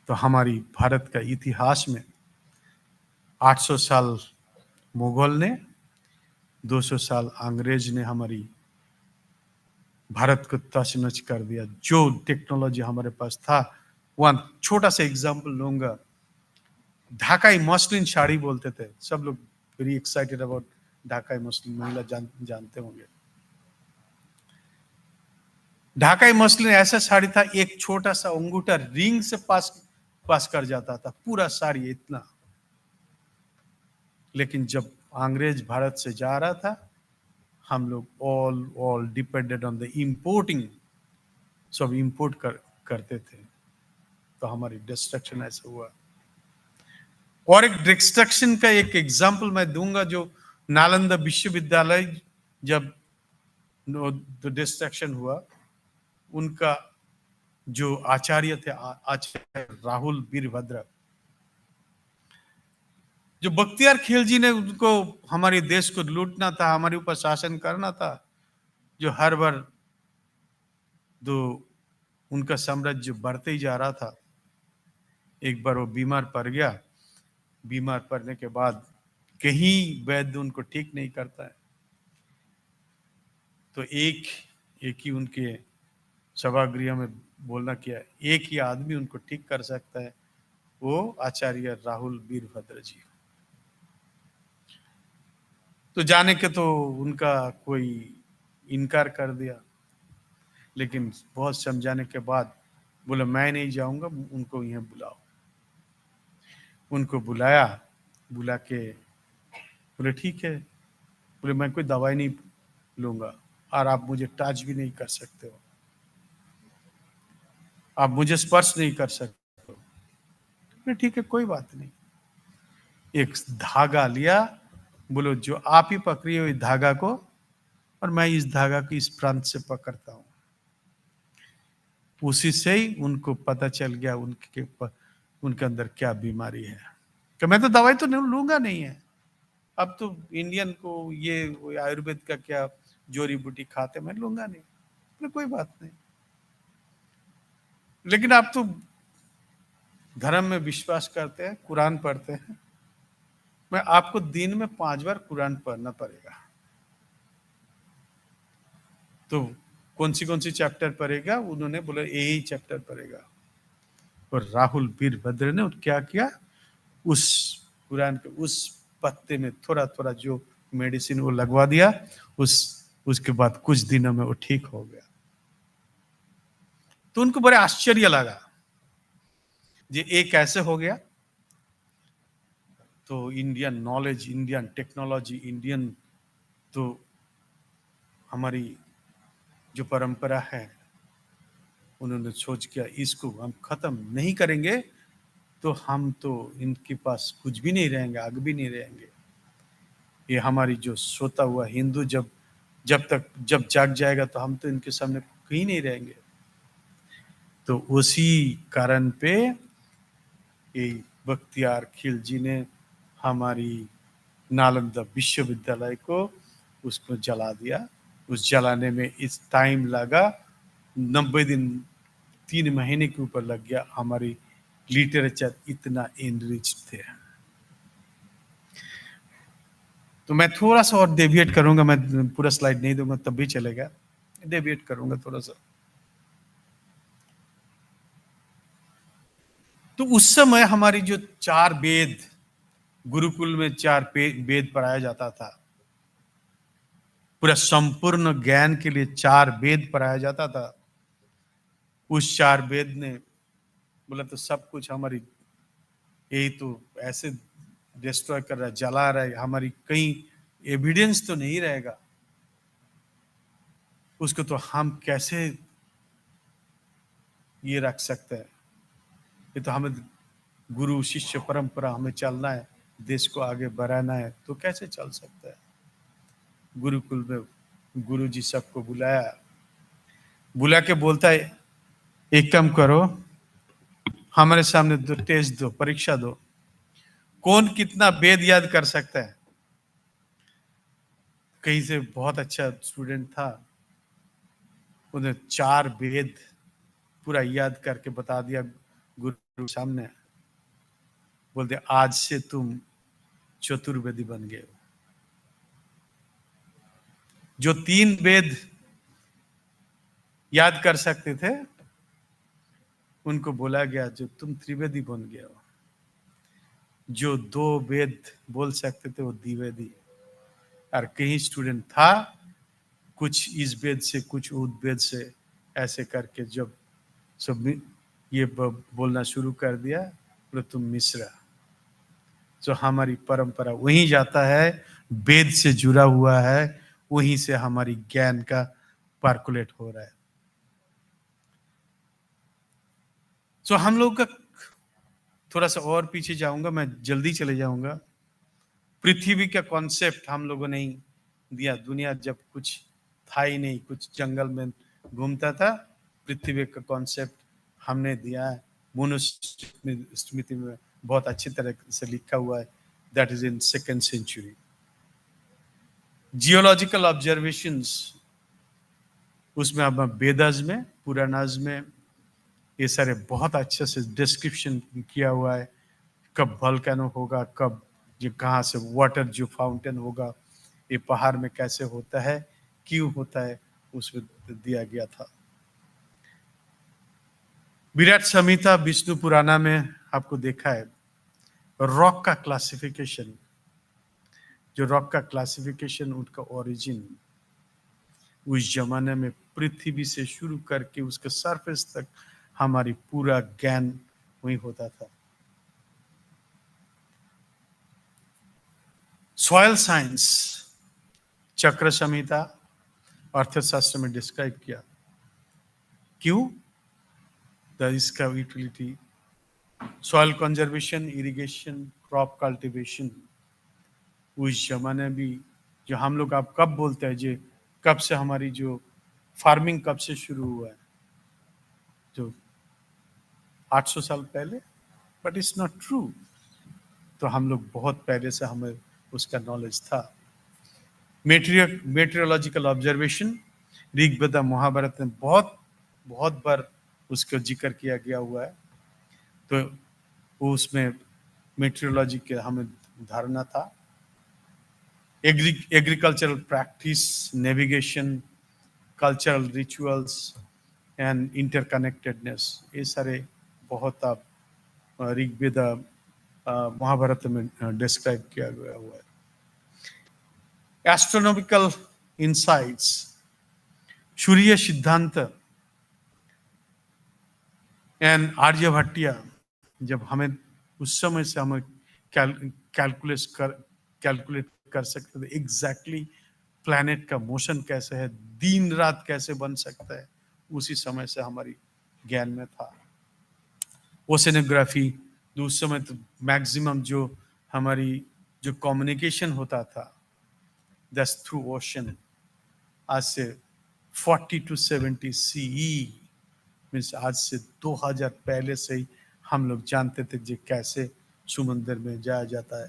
तो हमारी भारत का इतिहास में 800 साल मुगल ने, 200 साल अंग्रेज ने हमारी भारत को तछ-नछ कर दिया। जो टेक्नोलॉजी हमारे पास था, वहाँ छोटा सा एग्जाम्पल लूंगा। ढाकाई मसलिन साड़ी बोलते थे, सब लोग very excited about Dhakai muslin, महिला जानते होंगे। ढाकाई मसलिन ऐसा साड़ी था, एक छोटा सा अंगूठा रिंग से पास कर जाता था पूरा साड़ी इतना। लेकिन जब अंग्रेज भारत से जा रहा था, हम लोग all depended on the importing, सब इंपोर्ट करते थे, तो हमारी डिस्ट्रक्शन ऐसा हुआ। और एक डिस्ट्रक्शन का एक एग्जाम्पल मैं दूंगा, जो नालंदा विश्वविद्यालय जब डिस्ट्रक्शन हुआ, उनका जो आचार्य थे, आचार्य राहुल वीरभद्र, जो बख्तियार खिलजी ने उनको हमारे देश को लूटना था, हमारे ऊपर शासन करना था, जो हर बार जो उनका साम्राज्य बढ़ते ही जा रहा था, एक बार वो बीमार पड़ गया। बीमार पड़ने के बाद कहीं वैद्य उनको ठीक नहीं करता है, तो एक ही उनके सभागृह में बोलना किया, एक ही आदमी उनको ठीक कर सकता है, वो आचार्य राहुल वीरभद्र जी। तो जाने के तो उनका कोई इनकार कर दिया, लेकिन बहुत समझाने के बाद बोला मैं नहीं जाऊंगा, उनको यहाँ बुलाओ। उनको बुलाया, बुला के बोले ठीक है। बोले मैं कोई दवाई नहीं लूंगा, और आप मुझे टच भी नहीं कर सकते हो, आप मुझे स्पर्श नहीं कर सकते हो। बोले ठीक है, कोई बात नहीं। एक धागा लिया, बोलो जो आप ही पकड़ी हो इस धागा को, और मैं इस धागा को इस प्रांत से पकड़ता हूं। उसी से ही उनको पता चल गया उनके अंदर क्या बीमारी है। कि मैं तो दवाई तो नहीं लूंगा नहीं है, अब तो इंडियन को ये आयुर्वेद का क्या जोड़ी बूटी खाते, मैं लूंगा नहीं। तो कोई बात नहीं, लेकिन आप तो धर्म में विश्वास करते हैं, कुरान पढ़ते हैं, मैं आपको दिन में 5 बार कुरान पढ़ना पड़ेगा। तो कौन सी चैप्टर पढ़ेगा? उन्होंने बोला यही चैप्टर पढ़ेगा। और राहुल वीरभद्र ने क्या किया, उस कुरान के उस पत्ते में थोड़ा थोड़ा जो मेडिसिन वो लगवा दिया, उसके बाद कुछ दिनों में वो ठीक हो गया। तो उनको बड़े आश्चर्य लगा ये कैसे हो गया। तो Indian knowledge, Indian technology, Indian तो हमारी जो परंपरा है, उन्होंने सोच किया इसको हम खत्म नहीं करेंगे तो हम तो इनके पास कुछ भी नहीं रहेंगे, आगे भी नहीं रहेंगे। ये हमारी जो सोता हुआ हिंदू जब जाग जाएगा तो हम तो इनके सामने कहीं नहीं रहेंगे। तो उसी कारण पे ये बख्तियार खिलजी ने हमारी नालंदा विश्वविद्यालय को उसको जला दिया। उस जलाने में इस टाइम लगा 90 दिन, 3 महीने के ऊपर लग गया। हमारी लिटरेचर इतना इनरिच थे। तो मैं थोड़ा सा और डेविएट करूंगा, मैं पूरा स्लाइड नहीं दूंगा तब भी चलेगा, डेविएट करूंगा थोड़ा सा। तो उस समय हमारी जो 4 वेद, गुरुकुल में 4 वेद पढ़ाया जाता था, पूरा संपूर्ण ज्ञान के लिए 4 वेद पढ़ाया जाता था। उस 4 वेद ने बोला तो सब कुछ हमारी यही तो ऐसे डिस्ट्रॉय कर रहा है, जला रहा है, हमारी कहीं एविडेंस तो नहीं रहेगा, उसको तो हम कैसे ये रख सकते हैं। ये तो हमें गुरु शिष्य परंपरा हमें चलना है, देश को आगे बढ़ाना है, तो कैसे चल सकता है। गुरुकुल में गुरु जी सबको बुला के बोलता है एक काम करो, हमारे सामने दो टेस्ट दो, परीक्षा दो, कौन कितना वेद याद कर सकता है। कहीं से बहुत अच्छा स्टूडेंट था, उन्हें 4 वेद पूरा याद करके बता दिया गुरु सामने। बोलते आज से तुम चतुर्वेदी बन गए हो। जो 3 वेद याद कर सकते थे उनको बोला गया जो तुम त्रिवेदी बन गए हो। जो 2 वेद बोल सकते थे वो द्विवेदी। और कहीं स्टूडेंट था कुछ इस वेद से कुछ उस वेद से, ऐसे करके जब सब ये बोलना शुरू कर दिया, बोले तुम मिश्रा। जो हमारी परंपरा वहीं जाता है, वेद से जुड़ा हुआ है, वहीं से हमारी ज्ञान का पार्कुलेट हो रहा है। तो हम लोग का थोड़ा सा और पीछे जाऊंगा, मैं जल्दी चले जाऊंगा। पृथ्वी का कॉन्सेप्ट हम लोगों ने ही दिया। दुनिया जब कुछ था ही नहीं, कुछ जंगल में घूमता था, पृथ्वी का कॉन्सेप्ट हमने दिया है। मनुस्मृति में बहुत अच्छी तरह से लिखा हुआ है, that is in 2nd century. Geological observations, उसमें अब वेदास में, पुराणास में ये सारे बहुत अच्छे से डिस्क्रिप्शन किया हुआ है। कब वोल्केनो होगा, कब जो कहाँ से वाटर जो फाउंटेन होगा, ये पहाड़ में कैसे होता है, क्यों होता है, उसमें दिया गया था। विराट संहिता विष्णु पुराना में आपको देखा है रॉक का क्लासिफिकेशन। जो रॉक का क्लासिफिकेशन, उनका ओरिजिन उस जमाने में पृथ्वी से शुरू करके उसके सरफेस तक हमारी पूरा ज्ञान वही होता था। सॉइल साइंस चक्र संहिता अर्थशास्त्र में डिस्क्राइब किया। क्यों? इसका utility, soil conservation, irrigation, crop cultivation. उस जमाने भी जो हम लोग आप कब बोलते हैं, जो कब से हमारी जो फार्मिंग कब से शुरू हुआ है, जो 800 साल पहले, बट इट्स नॉट ट्रू। तो हम लोग बहुत पहले से हमें उसका नॉलेज था। मेटेरियोलॉजिकल ऑब्जर्वेशन, ऋग्वेद महाभारत में बहुत बहुत बार उसका जिक्र किया गया हुआ है। तो वो उसमें मेट्रोलॉजी के हमें धारणा था। Agricultural practice, navigation, cultural rituals and interconnectedness, ये सारे बहुत आप ऋग्वेद महाभारत में डिस्क्राइब किया गया हुआ है। एस्ट्रोनॉमिकल इंसाइट्स, सूर्य सिद्धांत एंड आर्यभट्टिया, जब हमें उस समय से हमें कैलकुलेट कर सकते थे एग्जैक्टली प्लैनेट का मोशन कैसे है, दिन रात कैसे बन सकता है, उसी समय से हमारी ज्ञान में था। ओशनोग्राफी, उस समय तो मैक्सिमम जो हमारी जो कम्युनिकेशन होता था दैट्स थ्रू ओशन। आज से 40 to 70 CE मीन्स आज से 2000 पहले से ही हम लोग जानते थे जो कैसे समुद्र में जाया जाता है।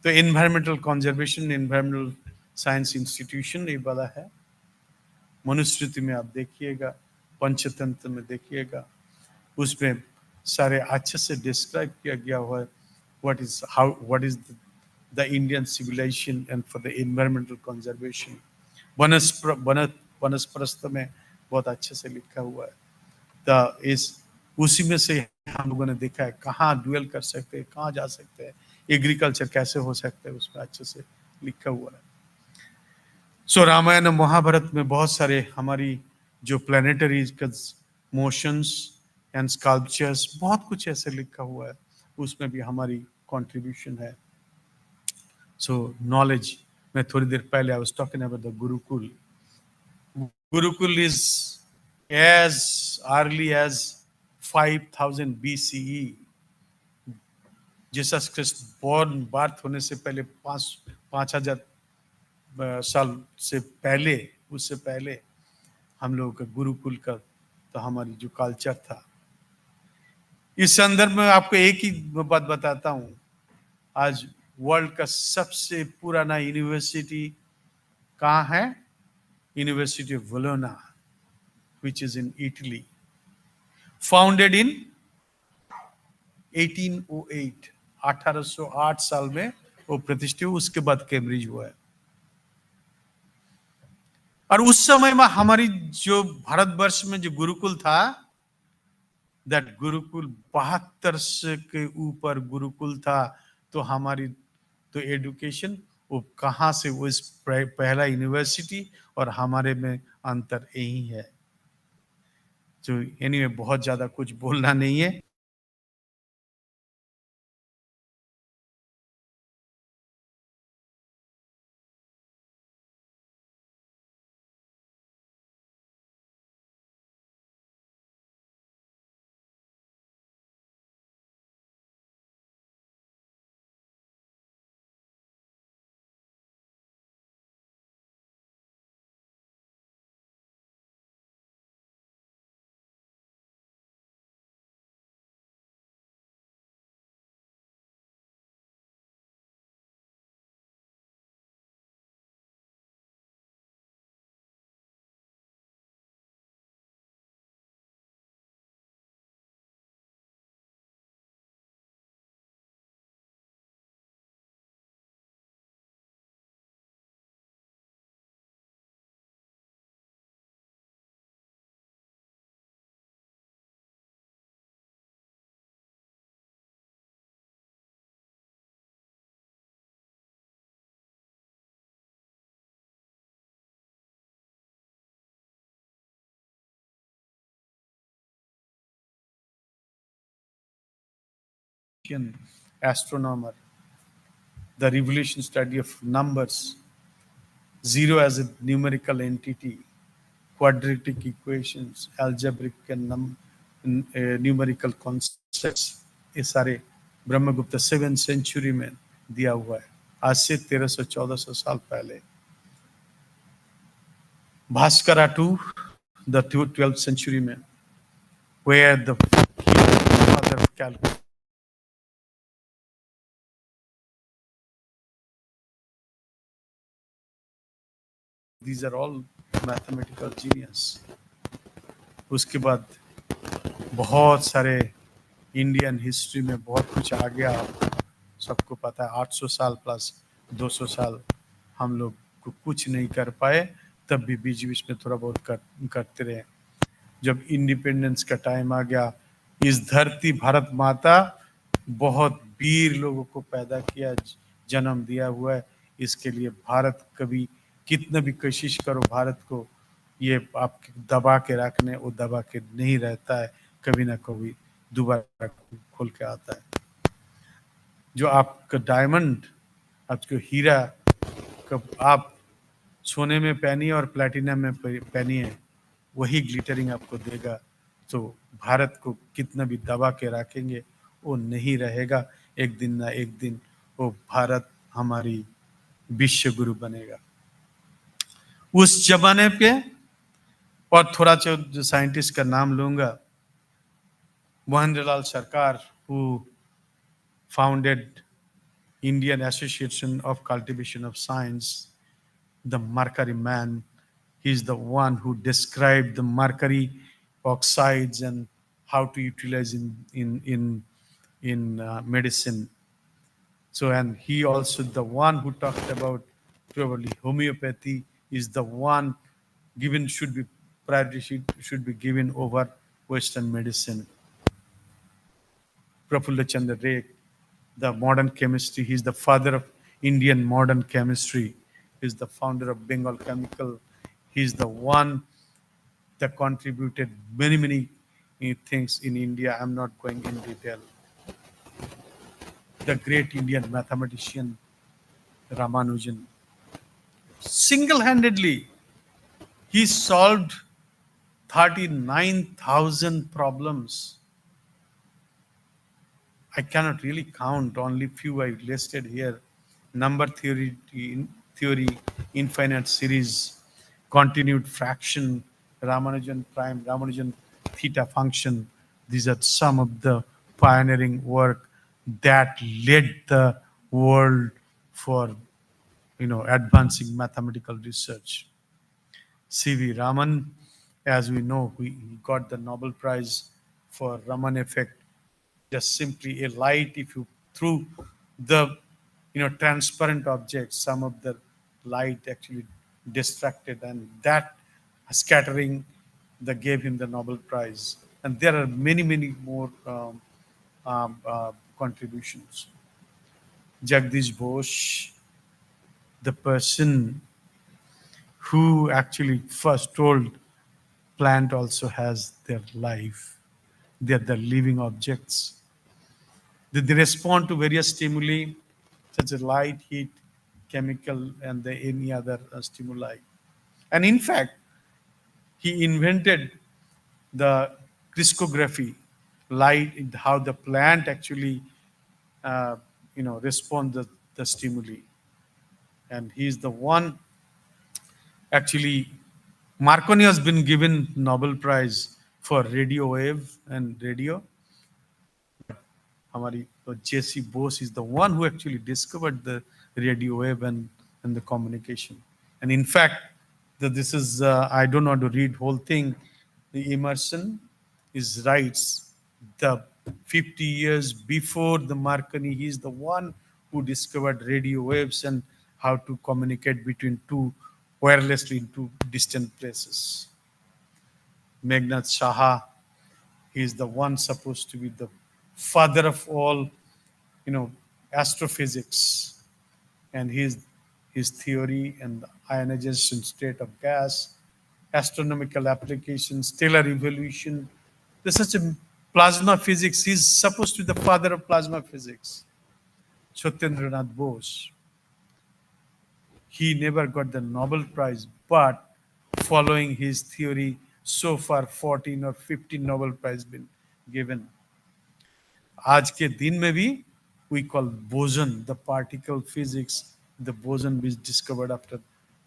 तो environmental conservation, environmental science institution ये वाला है। मनुस्मृति में आप देखिएगा, पंचतंत्र में देखिएगा, उसमें सारे अच्छे से डिस्क्राइब किया गया हुआ है what is the Indian civilization and for the environmental conservation। वनस्परस्त में बहुत अच्छे से लिखा हुआ है। तो उसी में से हम लोगों ने देखा है कहाँ ड्वेल कर सकते हैं, कहाँ जा सकते हैं, एग्रीकल्चर कैसे हो सकता है, उसमें अच्छे से लिखा हुआ है। सो रामायण और महाभारत में बहुत सारे हमारी जो प्लानिटरी मोशंस एंड स्कल्पचर्स, बहुत कुछ ऐसे लिखा हुआ है, उसमें भी हमारी कंट्रीब्यूशन है। सो नॉलेज, मैं थोड़ी देर पहले I was talking about the gurukul. Gurukul is as early as 5000 BCE। Jesus Christ birth होने से पहले 5000 साल से पहले, उससे पहले हम लोगों का गुरुकुल का तो हमारी जो कल्चर था। इस संदर्भ में आपको एक ही बात बताता हूँ, आज वर्ल्ड का सबसे पुराना यूनिवर्सिटी कहाँ है? University of Bologna, which is in Italy, founded in 1808। 1808 साल में वो प्रतिष्ठित हुआ, उसके बाद कैम्ब्रिज हुआ है। और उस समय में हमारी जो भारतवर्ष में जो गुरुकुल था, दैट गुरुकुल 72 के ऊपर गुरुकुल था। तो हमारी तो एजुकेशन वो कहाँ से, वो इस पहला यूनिवर्सिटी और हमारे में अंतर यही है। तो एनीवे बहुत ज्यादा कुछ बोलना नहीं है। Astronomer, the revolution study of numbers, zero as a numerical entity, quadratic equations, algebraic and numerical concepts, ये सारे ब्रह्मगुप्त 7th सेंचुरी में दिया हुआ है, आज से 1300-1400 साल पहले। Bhaskara two the 12th century में, where the father of calculus, these are all mathematical genius। उसके बाद बहुत सारे इंडियन हिस्ट्री में बहुत कुछ आ गया, सबको पता है 800 साल प्लस 200 साल हम लोग को कुछ नहीं कर पाए, तब भी बीच बीच में थोड़ा बहुत करते रहे। जब इंडिपेंडेंस का टाइम आ गया, इस धरती भारत माता बहुत वीर लोगों को पैदा किया, जन्म दिया हुआ है। इसके लिए भारत कभी कितना भी कोशिश करो भारत को ये आप दबा के रखने, वो दबा के नहीं रहता है, कभी ना कभी दोबारा खोल के आता है। जो आपका डायमंड, आपको हीरा कब आप सोने में पहनिए और प्लेटिनम में पहनिए, वही ग्लिटरिंग आपको देगा। तो भारत को कितना भी दबा के रखेंगे वो नहीं रहेगा, एक दिन ना एक दिन वो भारत हमारी विश्व गुरु बनेगा। उस जमाने पे, और थोड़ा जो साइंटिस्ट का नाम लूंगा, महेंद्रलाल सरकार, who founded Indian Association of Cultivation of Science, the Mercury man. He's the one who described the mercury oxides and how to utilize in medicine. So, and he also the one who talked about probably homeopathy is the one given should be priority should be given over Western medicine. Prafulla Chandra Ray, the modern chemistry. He's the father of Indian modern chemistry. He's the founder of Bengal Chemical. He's the one that contributed many things in India. I'm not going in detail. The great Indian mathematician Ramanujan, single-handedly, he solved 39,000 problems. I cannot really count, only few I listed here. Number theory, infinite series, continued fraction, Ramanujan prime, Ramanujan theta function. These are some of the pioneering work that led the world for advancing mathematical research. C.V. Raman, as we know, he got the Nobel Prize for Raman effect, just simply a light. If you threw the transparent objects, some of the light actually distracted, and that scattering that gave him the Nobel Prize. And there are many more contributions. Jagdish Bose, the person who actually first told plant also has their life, they're the living objects. They respond to various stimuli such as light, heat, chemical, and any other stimuli. And in fact, he invented the crystallography, light, how the plant actually, respond the stimuli. And he's the one actually. Marconi has been given Nobel Prize for radio wave and radio. हमारी J.C. Bose is the one who actually discovered the radio wave and the communication. And in fact, this is, I don't want to read whole thing. The Emerson is writes the 50 years before the Marconi, he is the one who discovered radio waves and how to communicate between two wirelessly in two distant places. Meghnad Saha, he is the one supposed to be the father of all, astrophysics, and his theory and the ionization state of gas, astronomical applications, stellar evolution. There's such a plasma physics. He's supposed to be the father of plasma physics. Satyendranath Bose. He never got the Nobel Prize, but following his theory, so far 14 or 15 Nobel Prize been given. आज के दिन में भी we call boson, the particle physics, the boson was discovered after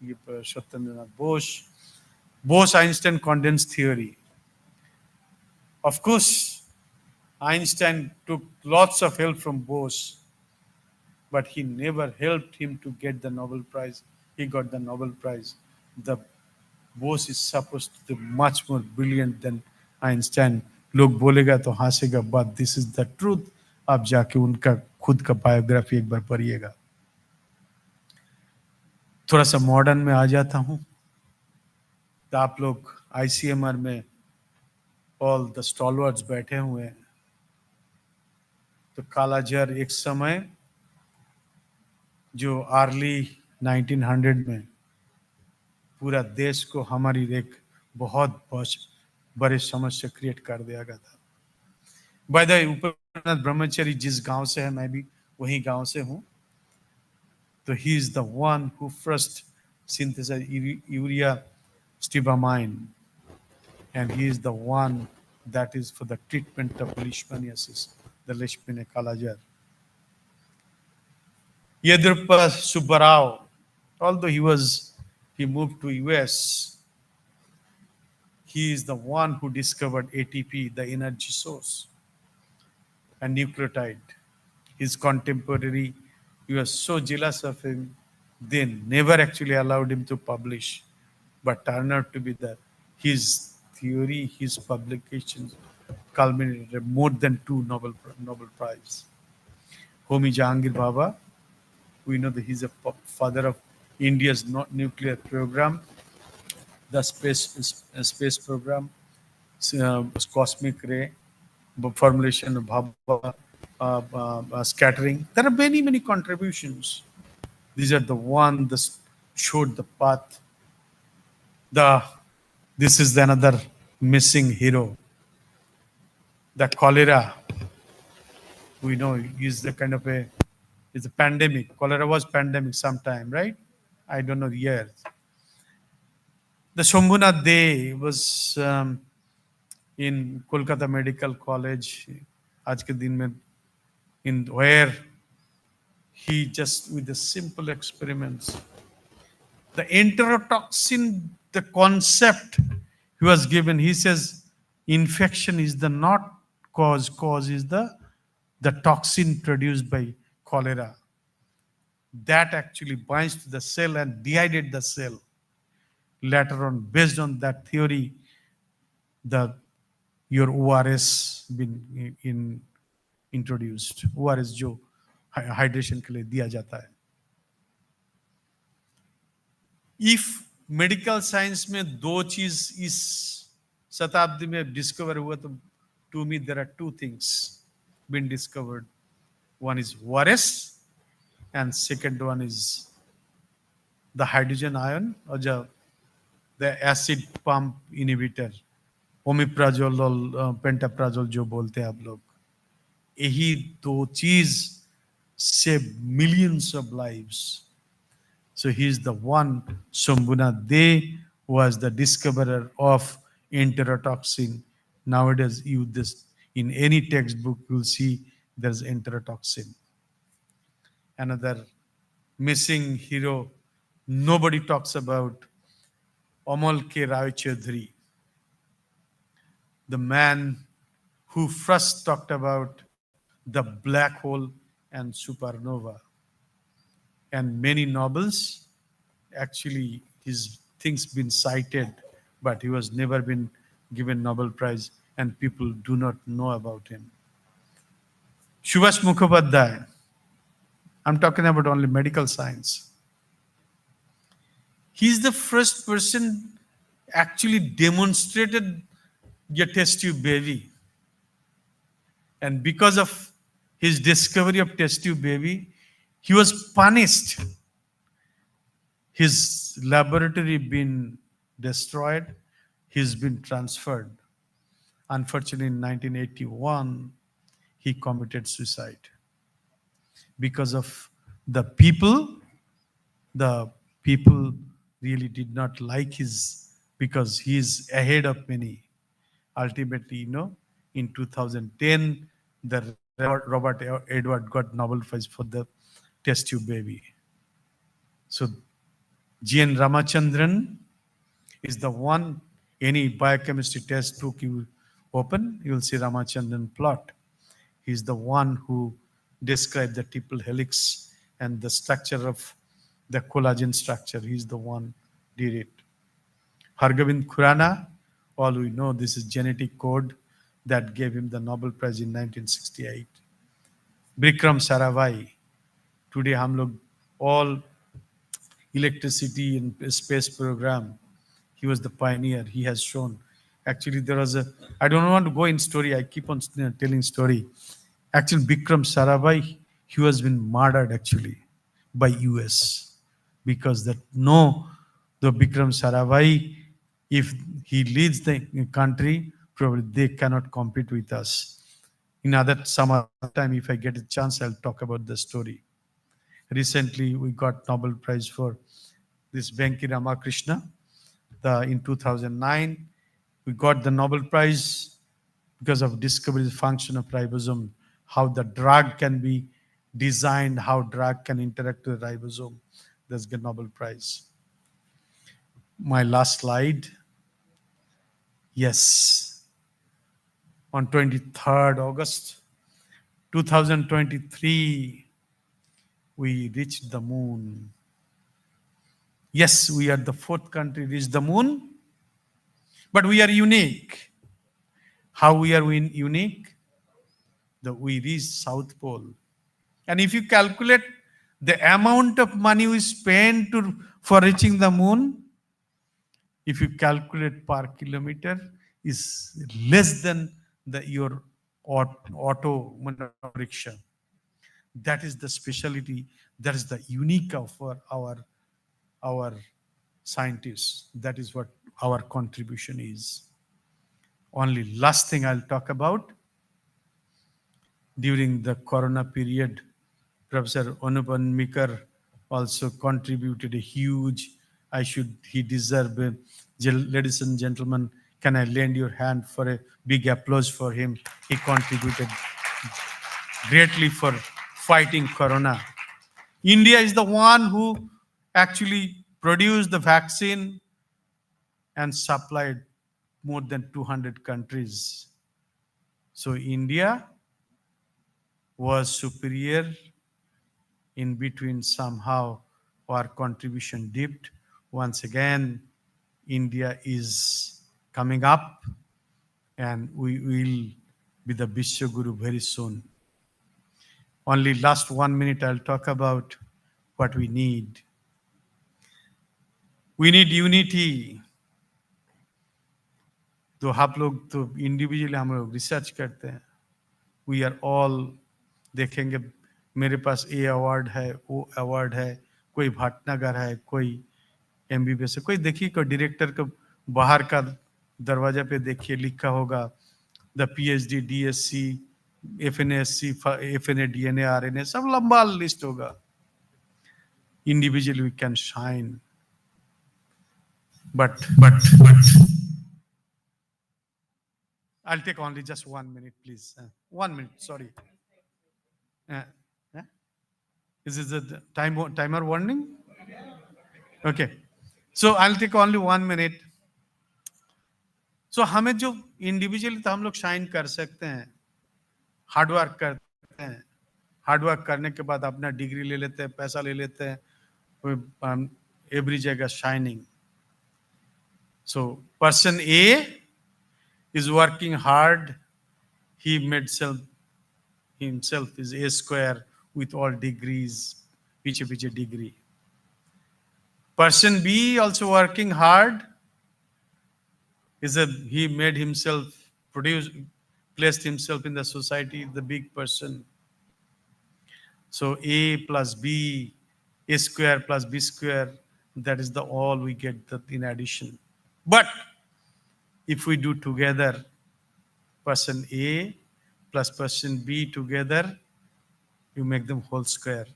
Satyendranath Bose. Bose-Einstein condensed theory. Of course, Einstein took lots of help from Bose, but he never helped him to get the Nobel Prize. He got the Nobel Prize. The Bose is supposed to be much more brilliant than Einstein, लोग बोलेगा तो हंसेगा, but this is the truth. आप जाके उनका खुद का biography एक बार पढ़िएगा। थोड़ा सा मॉडर्न में आ जाता हूं, तो आप लोग आईसीएमआर में ऑल द स्टॉलवर्ड्स बैठे हुए हैं। तो कालाजार एक समय जो अर्ली 1900 में पूरा देश को हमारी एक बहुत बड़े समस्या क्रिएट कर दिया गया था। बाय द वे, उपेंद्रनाथ ब्रह्मचारी जिस गांव से है, मैं भी वही गांव से हूं। तो he is the one who first synthesized urea stibamine, and he is the one that is for the treatment of leishmaniasis, the Leishmania kalajar. Yedruppa Subbarao, although he moved to US, he is the one who discovered ATP, the energy source, and nucleotide. His contemporary, he was so jealous of him, they never actually allowed him to publish, but turned out to be his theory, his publications culminated more than 2 Nobel Prize. Homi Jahangir Baba, we know that he's a father of India's nuclear program, the space program, cosmic ray formulation of Baba, scattering. There are many contributions. These are the one that showed the path. This is another missing hero. The cholera, we know, is the kind of is a pandemic. Cholera was pandemic sometime, right? I don't know the years. The Shambhunath Day was in Kolkata Medical College, आज के दिन में, in where he just with the simple experiments, the enterotoxin, the concept he was given, he says infection is the not cause is the toxin produced by cholera that actually binds to the cell and dehydrate the cell. Later on, based on that theory, your ORS been introduced. ORS जो hydration के लिए दिया जाता है. If medical science में दो चीज इस शताब्दी में डिस्कवर हुआ, तो to me there are two things been discovered. One is ORS and second one is the hydrogen ion or the acid pump inhibitor, omeprazole और पेंटाप्राजोल जो बोलते हैं आप लोग. यही दो चीज save millions of lives. So he is the one, Shambhunath Dey was the discoverer of enterotoxin. Nowadays, in any textbook, you'll see there's enterotoxin. Another missing hero, nobody talks about, Amal K. Rai Chaudhary, the man who first talked about the black hole and supernova. And many novels, actually his things been cited, but he was never been given Nobel Prize and people do not know about him. Subhash Mukhopadhyay, I'm talking about only medical science. He's the first person actually demonstrated a test tube baby. And because of his discovery of test tube baby, he was punished. His laboratory been destroyed. He's been transferred. Unfortunately, in 1981, he committed suicide. Because of the people really did not like because he is ahead of many. Ultimately, in 2010, the Robert Edward got Nobel Prize for the test tube baby. So G.N. Ramachandran is the one, any biochemistry textbook you open, you will see Ramachandran plot. He's the one who described the triple helix and the structure of the collagen structure. He's the one did it. Hargobind Khurana, all we know, this is genetic code. that gave him the Nobel Prize in 1968. Bikram Sarabhai. Today हम लोग all electricity and space program. He was the pioneer. He has shown. Actually, there was a. I don't want to go in story. I keep on telling story. Actually, Bikram Sarabhai, he was been murdered actually by US because that no, the Bikram Sarabhai, if he leads the country, probably they cannot compete with us. In other some other time, if I get a chance, I'll talk about the story. Recently, we got Nobel Prize for this Venki Ramakrishna. In 2009, we got the Nobel Prize because of discovery the function of ribosome, how the drug can be designed, how drug can interact with the ribosome. That's the Nobel Prize. My last slide. Yes. On 23rd August 2023, we reached the moon. Yes, we are the fourth country to reach the moon, but we are unique. How we are unique? That we reach South Pole. And if you calculate the amount of money we spend for reaching the moon, if you calculate per kilometer, is less than your auto rickshaw. That is the specialty. That is the unique of our scientists. That is what our contribution is. Only last thing I'll talk about. During the Corona period, Professor Anupan Mikar also contributed a huge, he deserved, ladies and gentlemen, can I lend your hand for a big applause for him? He contributed greatly for fighting Corona. India is the one who actually produced the vaccine and supplied more than 200 countries. So India was superior. In between, somehow our contribution dipped. Once again, India is coming up and we will be the Vishwaguru very soon. Only last 1 minute I'll talk about what we need. We need unity. तो आप लोग तो individually हम लोग research करते हैं. We are all देखेंगे मेरे पास ए अवार्ड है, वो अवार्ड है, कोई भाटनगर है, कोई एमबीबीएस है, कोई देखिए कोई डायरेक्टर का बाहर का दरवाजा पे देखिए लिखा होगा the PhD DSc FNASc FNA DNA RNA सब लंबा लिस्ट होगा. Individually we can shine but I'll take only just 1 minute, please. 1 minute, sorry. Is this a timer warning? Okay. So I'll take only 1 minute. So हमें जो individually तो हम लोग shine कर सकते हैं, हार्डवर्क करते हैं, हार्डवर्क करने के बाद अपना डिग्री ले लेते हैं, पैसा ले लेते हैं, एवरी जगह shining. So person A is working hard. He made himself is A square with all degrees, piche degree. Person B also working hard. He made himself placed himself in the society, the big person. So A plus B, A square plus B square, that is the all we get in addition. But if we do together, person A plus person B together, you make them whole square.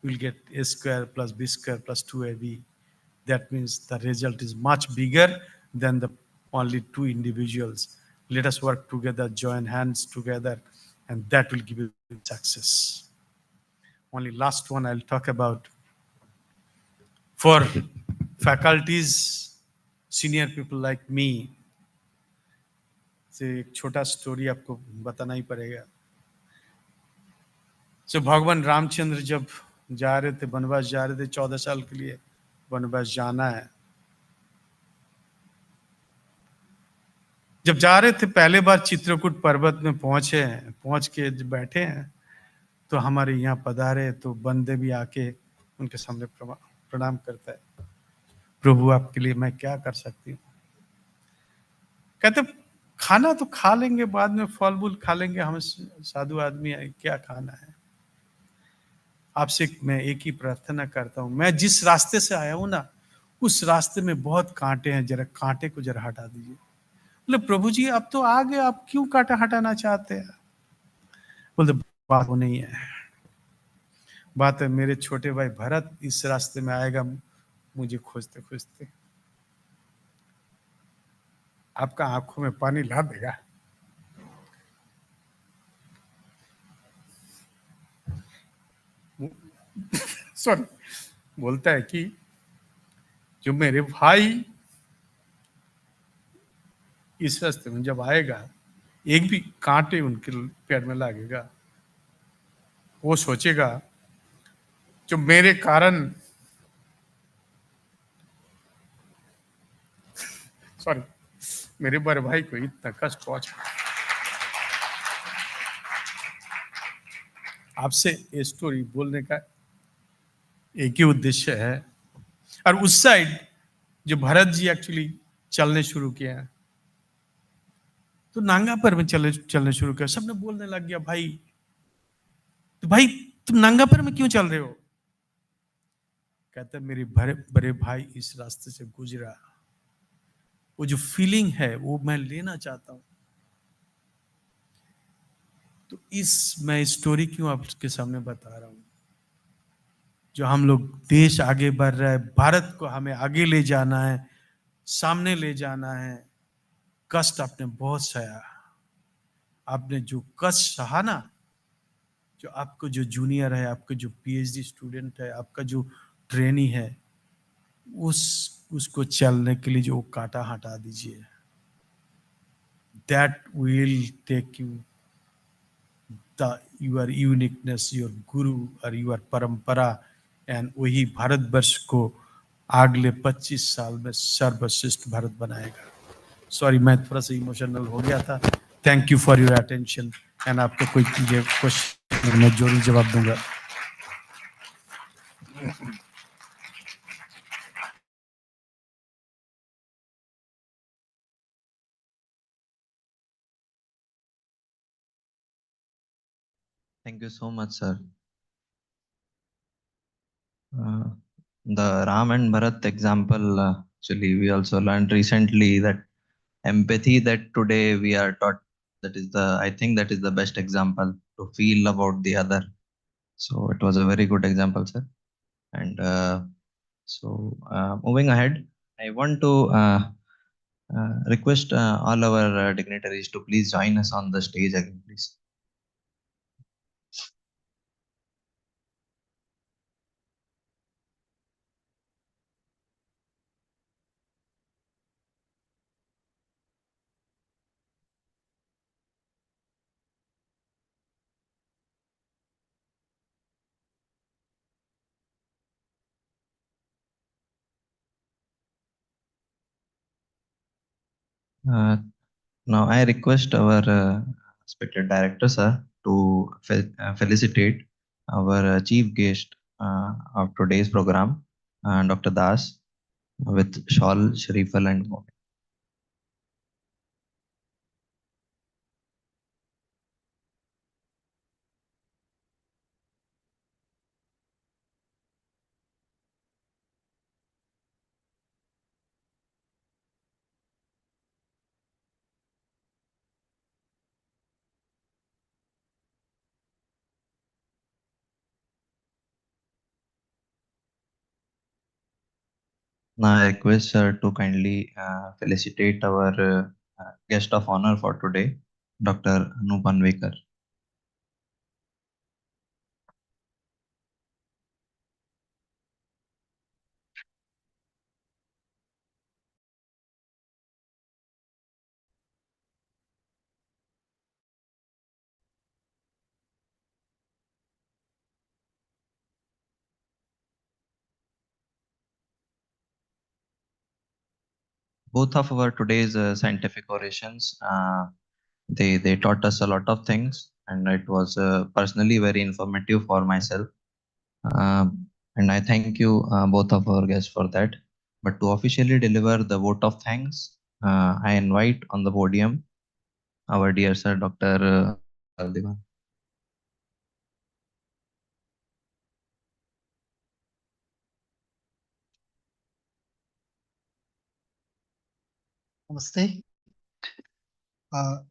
You'll get A square plus B square plus 2AB. That means the result is much bigger than the only two individuals. Let us work together, join hands together, and that will give you success. Only last one I'll talk about. For faculties, senior people like me, से एक छोटा story आपको बताना ही पड़ेगा. So भगवान रामचंद्र जब जा रहे थे वनवास, जा रहे थे 14 साल के लिए वनवास जाना है. जब जा रहे थे पहले बार चित्रकूट पर्वत में पहुंचे हैं, पहुंच के जब बैठे हैं तो हमारे यहाँ पधारे, तो बंदे भी आके उनके सामने प्रणाम करता है, प्रभु आपके लिए मैं क्या कर सकती हूँ। कहते खाना तो खा लेंगे बाद में, फल फूल खा लेंगे, हम साधु आदमी है, क्या खाना है। आपसे मैं एक ही प्रार्थना करता हूँ, मैं जिस रास्ते से आया हूँ ना, उस रास्ते में बहुत कांटे हैं, जरा कांटे को जरा हटा दीजिए। बोले प्रभु जी अब तो आ गए, आप क्यों कांटा हटाना चाहते हैं। बोलते बात वो नहीं है, बात है मेरे छोटे भाई भरत इस रास्ते में आएगा मुझे खोजते खोजते, आपका आंखों में पानी ला देगा। सॉरी, बोलता है कि जो मेरे भाई इस रास्ते में जब आएगा, एक भी कांटे उनके पैर में लगेगा, वो सोचेगा जो मेरे कारण, सॉरी, मेरे बड़े भाई को इतना कष्ट पहुंचा। आपसे ये स्टोरी बोलने का एक ही उद्देश्य है। और उस साइड जो भरत जी एक्चुअली चलने शुरू किए हैं, तो नांगा पर में चलने शुरू किया, सबने बोलने लग गया भाई, तो भाई तुम नांगा पर में क्यों चल रहे हो। कहता मेरे बड़े भाई इस रास्ते से गुजरा, वो जो फीलिंग है वो मैं लेना चाहता हूं। तो मैं स्टोरी क्यों आपके सामने बता रहा हूं, जो हम लोग देश आगे बढ़ रहा है, भारत को हमें आगे ले जाना है, सामने ले जाना है। कष्ट आपने बहुत सहा, आपने जो कष्ट सहा ना, जो आपको जो जूनियर है, आपका जो पीएचडी स्टूडेंट है, आपका जो ट्रेनी है, उसको चलने के लिए जो कांटा हटा दीजिए। That will take you the your uniqueness, your guru और योर परंपरा, एंड वही भारतवर्ष को अगले 25 साल में सर्वश्रेष्ठ भारत बनाएगा। सॉरी मैं थोड़ा सा इमोशनल हो गया था। Thank you for your attention, and आपको कोई क्वेश्चन मैं जरूर जवाब दूंगा। Thank you so much, sir. Uh, the Ram and Bharat example, actually, we also learned recently that empathy that today we are taught, that is I think that is the best example to feel about the other. So it was a very good example, sir. And moving ahead, I want to request all our dignitaries to please join us on the stage again, please. Uh, Now I request our respected director, sir, to felicitate our chief guest of today's program, Dr. Das, with shawl, shrifal, and bouquet. Now I request sir to kindly felicitate our guest of honor for today, Dr. Anupan Vekar. both of our today's scientific orations, they taught us a lot of things, and it was personally very informative for myself. And I thank you, both of our guests, for that. But to officially deliver the vote of thanks, I invite on the podium our dear sir, Dr. Vipal Diwan. Namaste.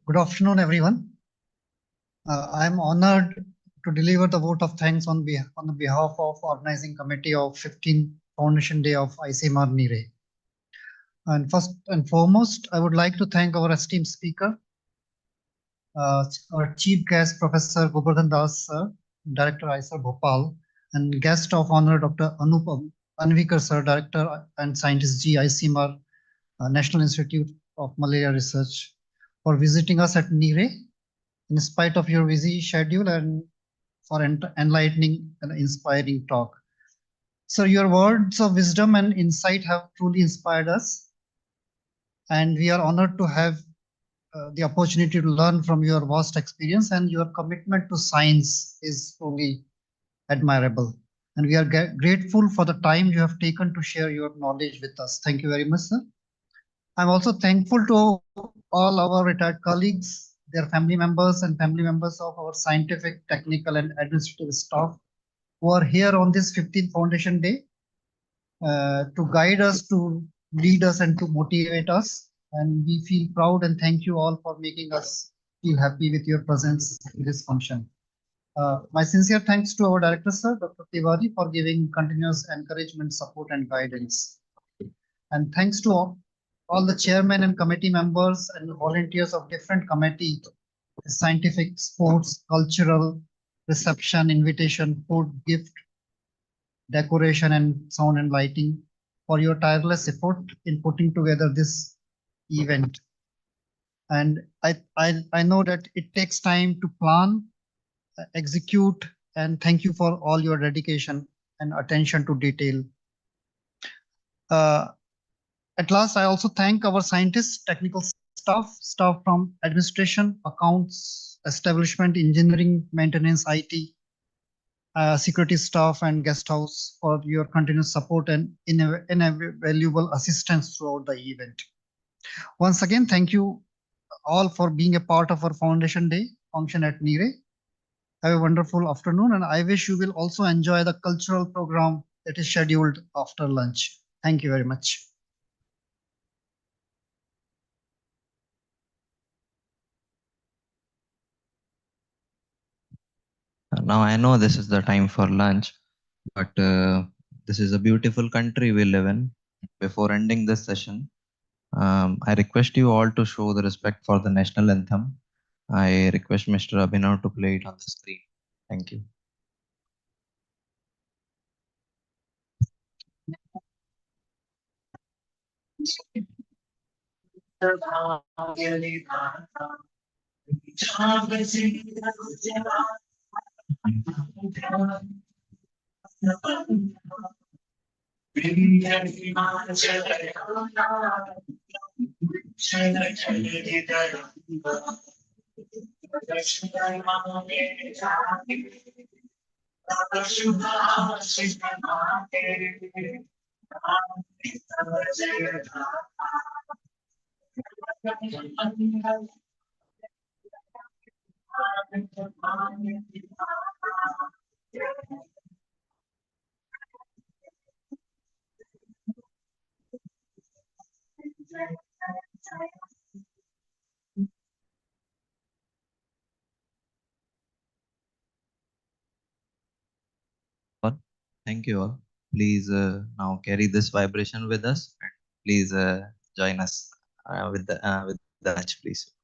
Good afternoon, everyone. I'm honored to deliver the vote of thanks on the behalf of organizing committee of 15th Foundation Day of ICMR NIRE. And first and foremost, I would like to thank our esteemed speaker, our chief guest, Professor Gobardhan Das, sir, Director ICER Bhopal, and guest of honor, Dr. Anup Anvikar, sir, Director and Scientist G, ICMR, National Institute of Malaria Research, for visiting us at NIRE in spite of your busy schedule and for enlightening and inspiring talk. So your words of wisdom and insight have truly inspired us, and we are honored to have the opportunity to learn from your vast experience, and your commitment to science is truly admirable. And we are grateful for the time you have taken to share your knowledge with us. Thank you very much, sir. I'm also thankful to all our retired colleagues, their family members, and family members of our scientific, technical, and administrative staff who are here on this 15th Foundation Day to guide us, to lead us, and to motivate us. And we feel proud and thank you all for making us feel happy with your presence in this function. My sincere thanks to our director, sir, Dr. Tiwari, for giving continuous encouragement, support, and guidance. And thanks to all the chairmen and committee members and volunteers of different committee, scientific, sports, cultural, reception, invitation, food, gift, decoration, and sound and lighting, for your tireless effort in putting together this event. And I know that it takes time to plan, execute, and thank you for all your dedication and attention to detail. At last, I also thank our scientists, technical staff from administration, accounts, establishment, engineering, maintenance, IT, security staff, and guest house for your continuous support and invaluable assistance throughout the event. Once again, thank you all for being a part of our Foundation Day function at NIRE. Have a wonderful afternoon, and I wish you will also enjoy the cultural program that is scheduled after lunch. Thank you very much. Now I know this is the time for lunch, but this is a beautiful country we live in. Before ending this session, I request you all to show the respect for the national anthem. I request Mr. Abhinav to play it on the screen. Thank you. Thank you all. Please now carry this vibration with us, and please join us with the lunch, please.